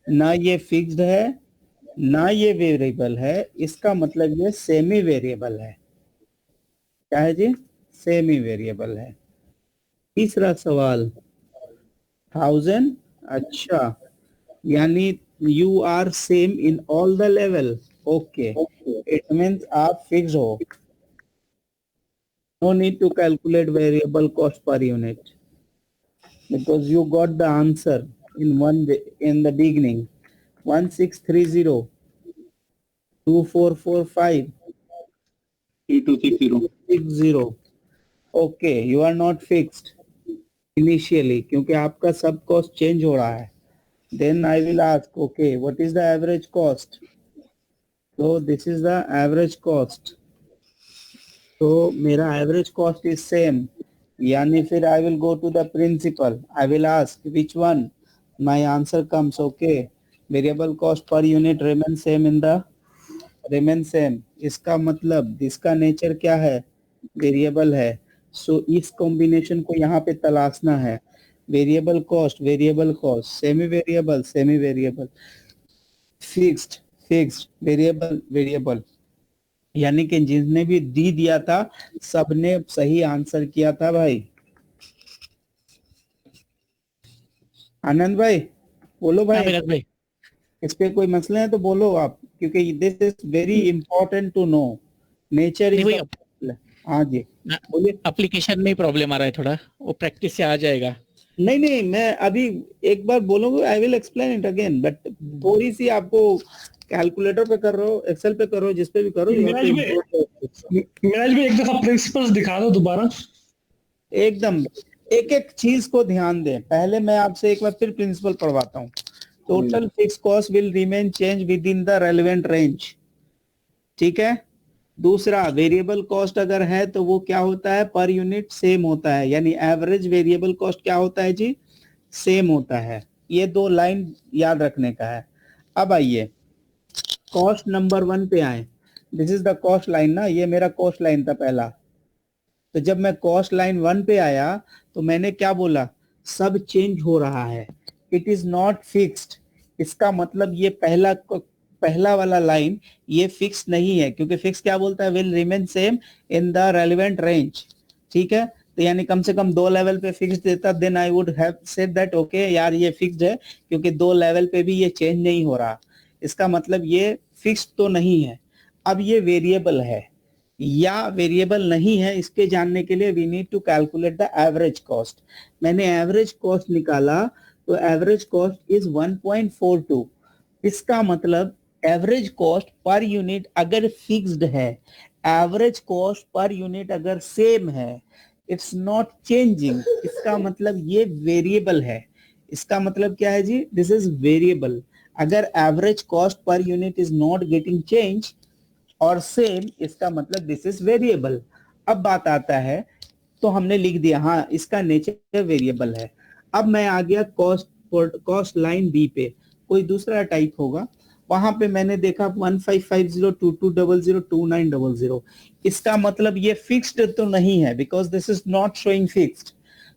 ना ये फिक्स्ड है ना ये वेरिएबल है, इसका मतलब ये सेमी वेरिएबल है। क्या है जी? सेमी वेरिएबल है। तीसरा सवाल 1000। अच्छा, यानी you are same in all the level. Okay, it means आप फिक्स हो। No need to calculate variable cost per unit because you got the answer in the beginning 1630 2445 3260। Okay, you are not fixed initially क्योंकि आपका सब कॉस्ट चेंज हो रहा है। Then I will ask okay what is the average cost? तो this is the average cost. तो मेरा एवरेज कॉस्ट इज सेम, यानी फिर I will go to the principle, I will ask which one, my answer comes okay variable cost per unit remain same in the remain same. इसका मतलब इसका नेचर क्या है? वेरिएबल है। सो इस कॉम्बिनेशन को यहाँ पे तलाशना है। Variable cost semi variable fixed variable, यानी कि जिसने भी डी दिया था सबने सही आंसर किया था भाई। आनंद भाई बोलो हाँ भाई, विराट भाई। इस पे कोई मसले हैं तो बोलो आप, क्योंकि this is very important to know nature नहीं इज भाई, द। हाँ जी बोलिए। एप्लीकेशन में ही प्रॉब्लम आ रहा है थोड़ा, वो प्रैक्टिस से आ जाएगा। नहीं मैं अभी एक बार बोलूंगा, I will explain it again, but थोड़ी सी आपको कैलकुलेटर पे कर रहे हो, एक्सेल पे कर रहे हो, जिस पे भी करो मिराज भाई एक दफा प्रिंसिपल्स दिखा दो दोबारा। एकदम एक एक चीज को ध्यान दें। पहले मैं आपसे एक बार फिर प्रिंसिपल पढ़वाता हूँ। Total fix cost will remain change within the relevant range. ठीक है, दूसरा वेरिएबल कॉस्ट अगर है तो वो क्या होता है? पर यूनिट सेम होता है, यानी एवरेज वेरिएबल कॉस्ट क्या होता है जी? सेम होता है। ये दो लाइन याद रखने का है। अब आइए कॉस्ट नंबर 1 पे आए। This is the cost line ना, ये मेरा कॉस्ट लाइन था पहला। तो जब मैं कॉस्ट लाइन 1 पे आया तो मैंने क्या बोला, सब चेंज हो रहा है, इट इज नॉट फिक्स्ड। इसका मतलब ये पहला वाला लाइन ये फिक्स नहीं है, क्योंकि फिक्स क्या बोलता है, will remain same in the relevant range. ठीक है, तो यानी कम से कम 2 लेवल पे फिक्स देता, then I would have said that okay यार ये फिक्स्ड है, क्योंकि 2 लेवल पे भी ये चेंज नहीं हो रहा, इसका मतलब ये फिक्स्ड तो नहीं है। अब ये वेरिएबल है या वेरिएबल नहीं है, इसके जानने के लिए we need to calculate the average cost. मैंने एवरेज कॉस्ट निकाला तो एवरेज कॉस्ट इज 1.42। इसका मतलब एवरेज कॉस्ट पर यूनिट अगर फिक्स्ड है, एवरेज कॉस्ट पर यूनिट अगर सेम है, इट्स नॉट चेंजिंग, इसका मतलब ये वेरिएबल है। इसका मतलब क्या है जी, दिस इज वेरिएबल। अगर average cost per unit is not getting change और सेम, इसका मतलब दिस इज वेरिएबल। अब बात आता है, तो हमने लिख दिया हाँ इसका नेचर वेरिएबल है। अब मैं आ गया कॉस्ट लाइन बी पे, कोई दूसरा टाइप होगा, वहां पे मैंने देखा 1550 2200 2900। इसका मतलब ये फिक्स्ड तो नहीं है, because this is not showing fixed.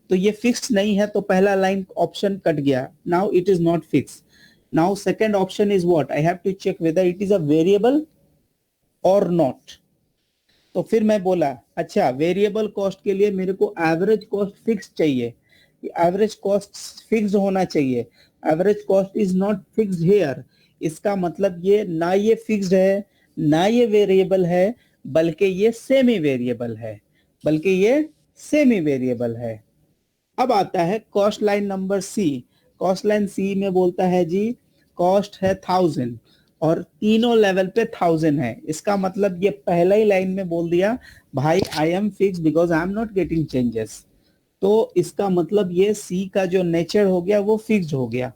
तो ये फिक्स्ड नहीं है, तो पहला लाइन ऑप्शन कट गया, now it is not fix. Now second option is what, I have to check whether it is a variable और नॉट। तो फिर मैं बोला अच्छा वेरिएबल कॉस्ट के लिए मेरे को एवरेज कॉस्ट फिक्स चाहिए, एवरेज कॉस्ट फिक्स होना चाहिए। Average cost is not fixed here, इसका मतलब ये ना ये फिक्स्ड है ना ये वेरिएबल है, बल्कि ये सेमी वेरिएबल है, बल्कि ये सेमी वेरिएबल है। अब आता है cost line number C. Cost line C में बोलता है जी कॉस्ट है 1000 और तीनों लेवल पे 1000 है। इसका मतलब ये पहला ही लाइन में बोल दिया भाई I am fix because I am not getting changes. तो इसका मतलब ये सी का जो नेचर हो गया वो फिक्स्ड हो गया।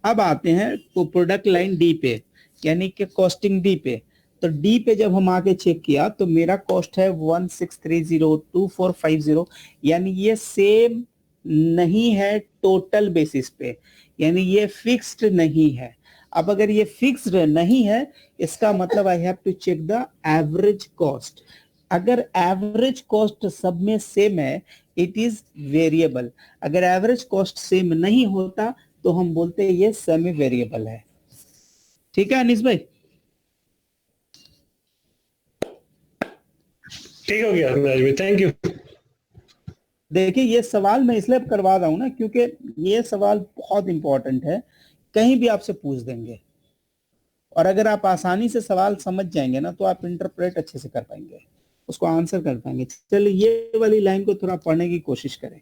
अब आते हैं तो प्रोडक्ट लाइन डी पे, यानी कि कॉस्टिंग डी पे। तो डी पे जब हम आके चेक किया तो मेरा कॉस्ट है 16302450, यानी ये सेम नहीं है टोटल बेसिस पे, यानी ये फिक्स्ड नहीं है। अब अगर ये फिक्स्ड नहीं है, इसका मतलब I have to check the average cost. अगर एवरेज कॉस्ट सब में सेम है, इट इज वेरिएबल। अगर एवरेज कॉस्ट सेम नहीं होता तो हम बोलते हैं ये सेमी वेरिएबल है। ठीक है अनीस भाई, ठीक हो गया राज भाई, थैंक यू। देखिए ये सवाल मैं इसलिए करवा रहा हूं ना, क्योंकि ये सवाल बहुत इंपॉर्टेंट है, कहीं भी आपसे पूछ देंगे, और अगर आप आसानी से सवाल समझ जाएंगे ना तो आप इंटरप्रेट अच्छे से कर पाएंगे, उसको आंसर कर पाएंगे। चलिए ये वाली लाइन को थोड़ा पढ़ने की कोशिश करें।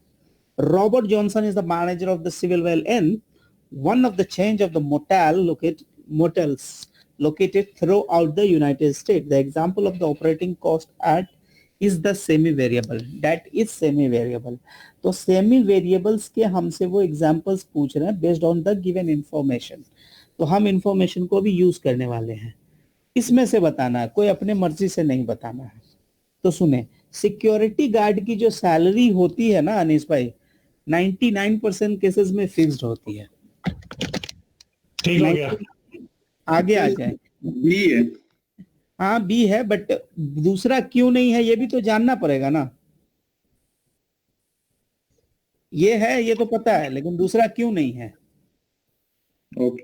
Robert Johnson is the manager of the Civil Well Inn, one of the chain of the motels located throughout the United States. The example of the operating cost at is the semi-variable. That is semi-variable. तो semi-variables के हमसे वो examples पूछ रहे हैं based on the given information. तो हम information को भी यूज करने वाले हैं, इसमें से बताना है, कोई अपने मर्जी से नहीं बताना है। तो सुने, सिक्योरिटी गार्ड की जो सैलरी होती है ना अनीस भाई, 99% केसेस में फिक्स्ड होती है। ठीक हो गया, आगे आ जाए, बी है। हाँ बी है, बट दूसरा क्यों नहीं है ये भी तो जानना पड़ेगा ना। ये है, ये तो पता है, लेकिन दूसरा क्यों नहीं है। ओके,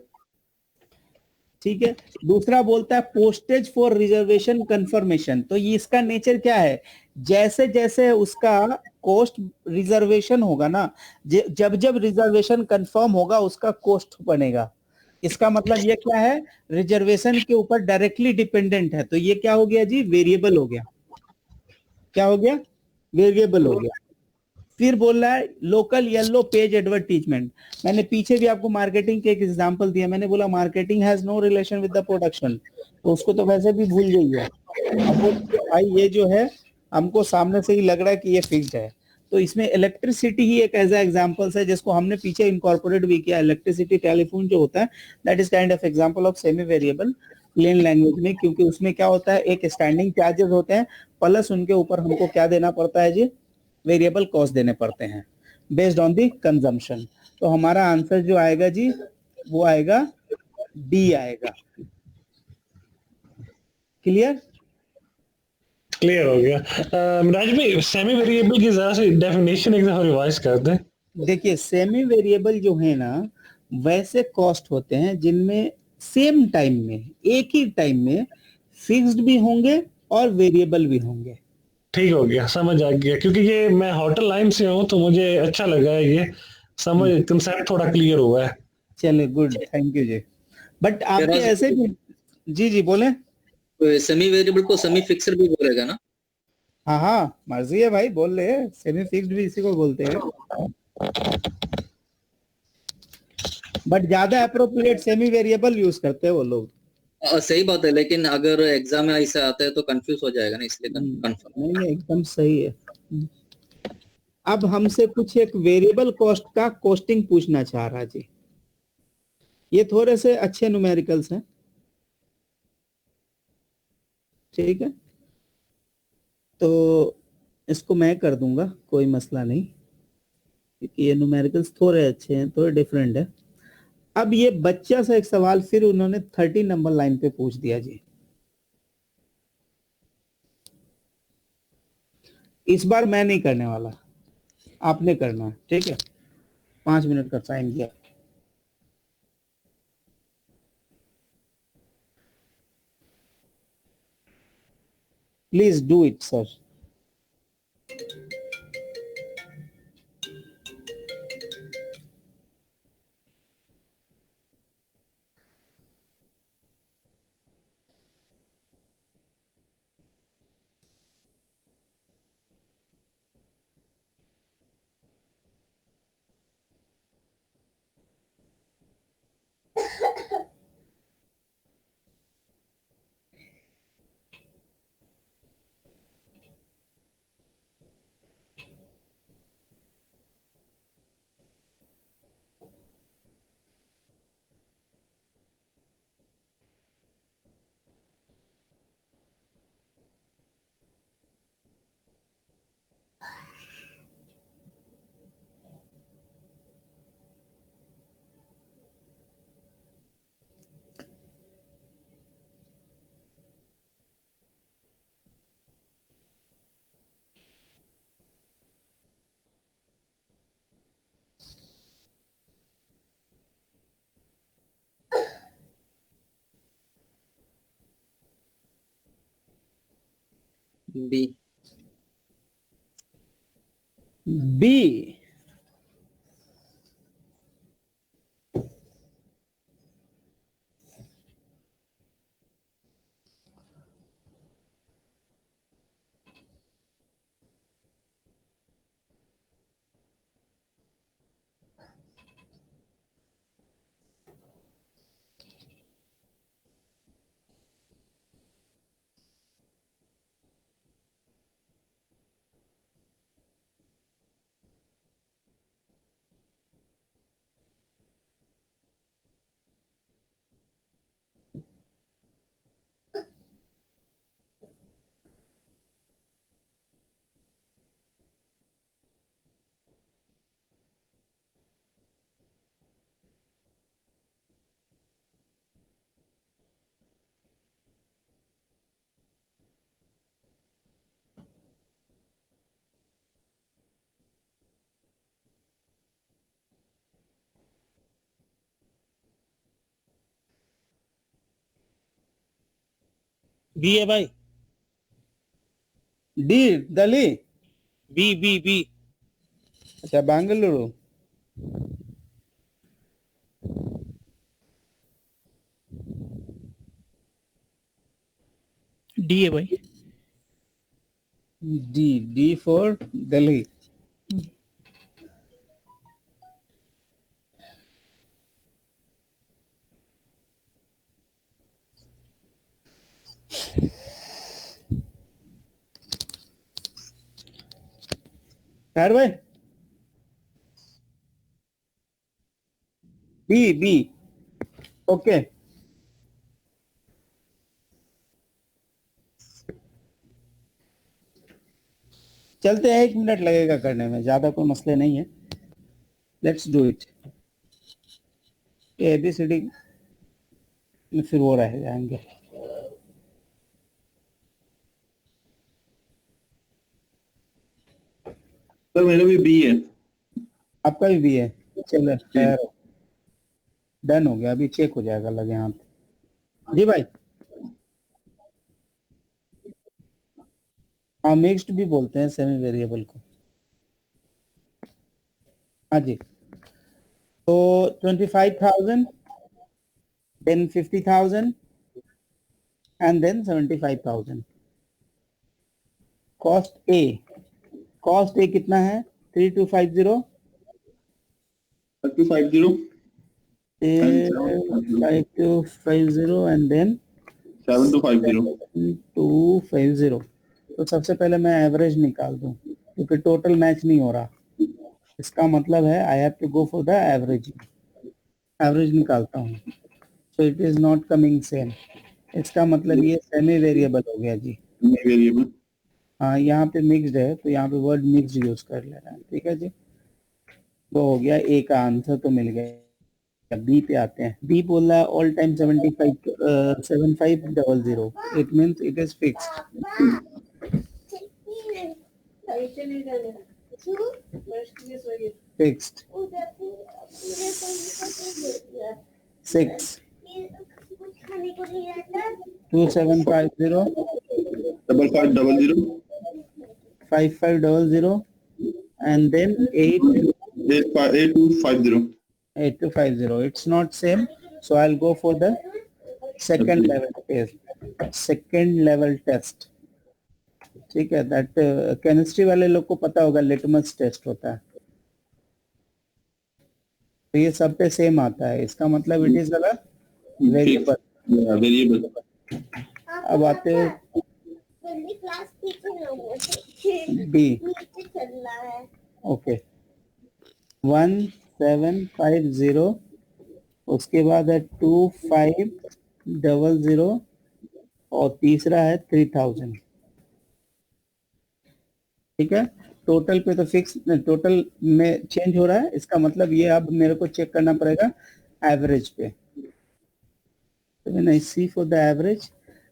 ठीक है, दूसरा बोलता है पोस्टेज फॉर रिजर्वेशन कंफर्मेशन। तो ये इसका नेचर क्या है, जैसे जैसे उसका कॉस्ट रिजर्वेशन होगा ना, जब जब रिजर्वेशन कंफर्म होगा उसका कॉस्ट बनेगा। इसका मतलब ये क्या है, रिजर्वेशन के ऊपर डायरेक्टली डिपेंडेंट है, तो ये क्या हो गया जी, वेरिएबल हो गया। क्या हो गया, वेरिएबल हो गया। फिर बोल रहा है लोकल येलो पेज एडवर्टीजमेंट। मैंने पीछे भी आपको मार्केटिंग के एक एग्जांपल दिया, मैंने बोला marketing has no relation with the production, तो उसको तो वैसे भी भूल जाइए। अब भाई ये जो है हमको सामने से ही लग रहा है कि ये फिक्स्ड है, तो इसमें इलेक्ट्रिसिटी ही एक ऐसा एग्जांपल्स है जिसको हमने पीछे इनकॉर्पोरेट भी किया। इलेक्ट्रिसिटी टेलीफोन जो होता है that is kind of example of semi variable plain language में, क्योंकि उसमें क्या होता है, एक स्टैंडिंग चार्जेस होते हैं प्लस उनके ऊपर हमको क्या देना पड़ता है जी, वेरिएबल कॉस्ट देने पड़ते हैं बेस्ड ऑन दी कंजम्पशन। तो हमारा आंसर जो आएगा जी वो आएगा डी आएगा। क्लियर, क्लियर हो गया। राज भाई, सेमी वेरिएबल की जरा सी डेफिनेशन एक दफा रिवाइज कर दें। देखिए सेमी वेरिएबल जो है ना वैसे कॉस्ट होते हैं जिनमें सेम टाइम में एक ही टाइम में फिक्स्ड भी होंगे और वेरिएबल भी होंगे। ठीक हो गया, समझ आ गया, क्योंकि ये मैं होटल लाइन से हूँ तो मुझे अच्छा लगा है ये समझ, कंसेप्ट थोड़ा क्लियर हुआ है। चलिए गुड, थैंक यू जी। बट आपके Whereas ऐसे भी, जी जी बोले। सेमी वेरिएबल को सेमी फिक्सर भी बोलेगा ना? हाँ हाँ मर्जी है भाई, बोल रहे हैं सेमी फिक्स्ड भी इसी को बोलते हैं, बट ज्यादा अप्रोप्रिएट सेमी वेरिएबल यूज करते हैं वो लोग। सही बात है, लेकिन अगर एग्जाम में ऐसा आता है तो कंफ्यूज हो जाएगा ना, इसलिए कंफर्म। नहीं नहीं एकदम सही है। अब हमसे कुछ एक वेरिएबल कॉस्ट का कॉस्टिंग पूछना चाह रहा जी। ये थोड़े से अच्छे न्यूमेरिकल्स हैं, ठीक है, तो इसको मैं कर दूंगा, कोई मसला नहीं, क्योंकि ये न्यूमेरिकल्स थोड़े अच्छे हैं, थोड़े डिफरेंट है। अब ये बच्चा सा एक सवाल फिर उन्होंने 30 नंबर लाइन पे पूछ दिया जी। इस बार मैं नहीं करने वाला, आपने करना है, ठीक है। 5 मिनट का टाइम दिया। Please do it sir. B. B. B है भाई। D Delhi. B B B. अच्छा बेंगलुरु। डी है भाई। D, D for Delhi. खैर भाई, बी बी, ओके। चलते हैं, 1 मिनट लगेगा करने में, ज्यादा कोई मसले नहीं है। Let's do it. ABCD में फिर वो रह जाएंगे। सर मेरा भी बी है। आपका भी है? चलो डन हो गया, अभी चेक हो जाएगा लगे यहाँ पे। जी भाई, हाँ मिक्स्ड भी बोलते हैं सेमी वेरिएबल को। हाँ जी, तो 25,000, then 50,000 and then 75,000। कॉस्ट ए कितना है? 3250 5250 5250 and then 7250। 250। तो सबसे पहले मैं एवरेज निकाल दूं क्योंकि टोटल मैच नहीं हो रहा। इसका मतलब है I have to go for the average. Average निकालता हूँ, so it is not coming same. इसका मतलब ये सेमी वेरिएबल हो गया जी। वेरिएबल, हाँ, यहाँ पे मिक्स्ड है तो यहाँ पे वर्ड मिक्स्ड यूज कर ले रहा है। ठीक है जी, तो हो गया ए का आंसर तो मिल गया। बी पे आते हैं। बी बोल रहा है all time 7500। It means it is fixed. Fixed 6 2750 5500 5500 and then 8250। 8250। It's not same, so I'll go for the second level test। second level test, ठीक है। दैट केमिस्ट्री वाले लोग को पता होगा, लिटमस टेस्ट होता है। तो ये सब पे सेम आता है, इसका मतलब इट इज अ वेरिएबल। अब आते हैं बी। ओके, 1750, उसके बाद है 2500 और तीसरा है 3000। ठीक है, टोटल पे तो फिक्स, टोटल में चेंज हो रहा है। इसका मतलब ये अब मेरे को चेक करना पड़ेगा एवरेज पे। तो when I see for the average,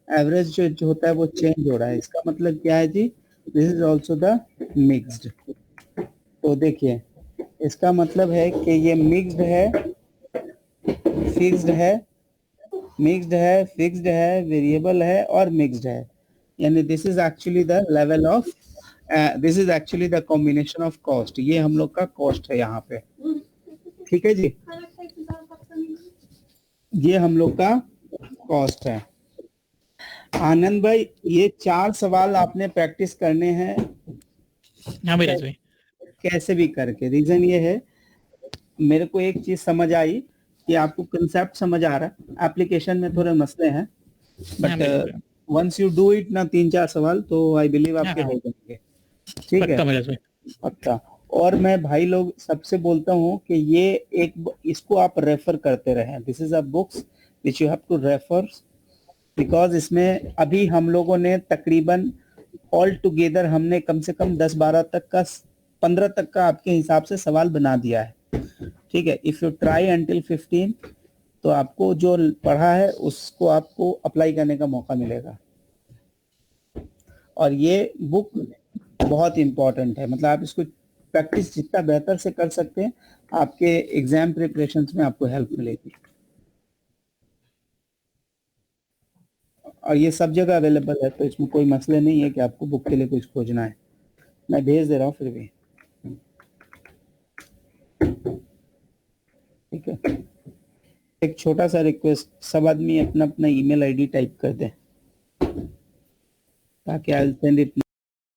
average जो होता है वो चेंज हो रहा है। इसका मतलब क्या है जी? This is also the mixed. तो देखिए, इसका मतलब है कि ये मिक्स्ड है, फिक्स्ड है, मिक्स्ड है, फिक्स्ड है, वेरिएबल है और मिक्स्ड है। यानी this is actually the level of, this is actually the combination of cost. ये हम लोग का कॉस्ट है यहाँ पे। ठीक है जी, ये हम लोग का कॉस्ट है। आनंद भाई, ये 4 सवाल आपने प्रैक्टिस करने हैं। हाँ मेरा भाई, कैसे भी करके। रीजन ये है, मेरे को एक चीज समझ आई कि आपको कंसेप्ट समझ आ रहा है, एप्लीकेशन में थोड़े मसले हैं, but once you do it ना 3-4 सवाल, तो आई बिलीव आपके हो जाएंगे। ठीक है, पक्का। और मैं भाई लोग सबसे बोलता हूँ कि ये एक, इसको आप रेफर करते रहें। This is a books which you have to refer, because इसमें अभी हम लोगों ने तकरीबन ऑल टुगेदर हमने कम से कम 10-12 तक का, 15 तक का आपके हिसाब से सवाल बना दिया है। ठीक है, इफ यू ट्राई अंटिल 15, तो आपको जो पढ़ा है उसको आपको अप्लाई करने का मौका मिलेगा। और ये बुक बहुत इंपॉर्टेंट है, मतलब आप इसको प्रैक्टिस जितना बेहतर से कर सकते हैं, आपके एग्जाम प्रिपरेशंस में आपको हेल्प मिलेगी। और ये सब जगह अवेलेबल है, तो इसमें कोई मसले नहीं है कि आपको बुक के लिए कुछ खोजना है। मैं भेज दे रहा हूँ फिर भी। ठीक है, एक छोटा सा रिक्वेस्ट, सब आदमी अपना अपना ईमेल आईडी टाइप कर दें ताकि आई विल सेंड इट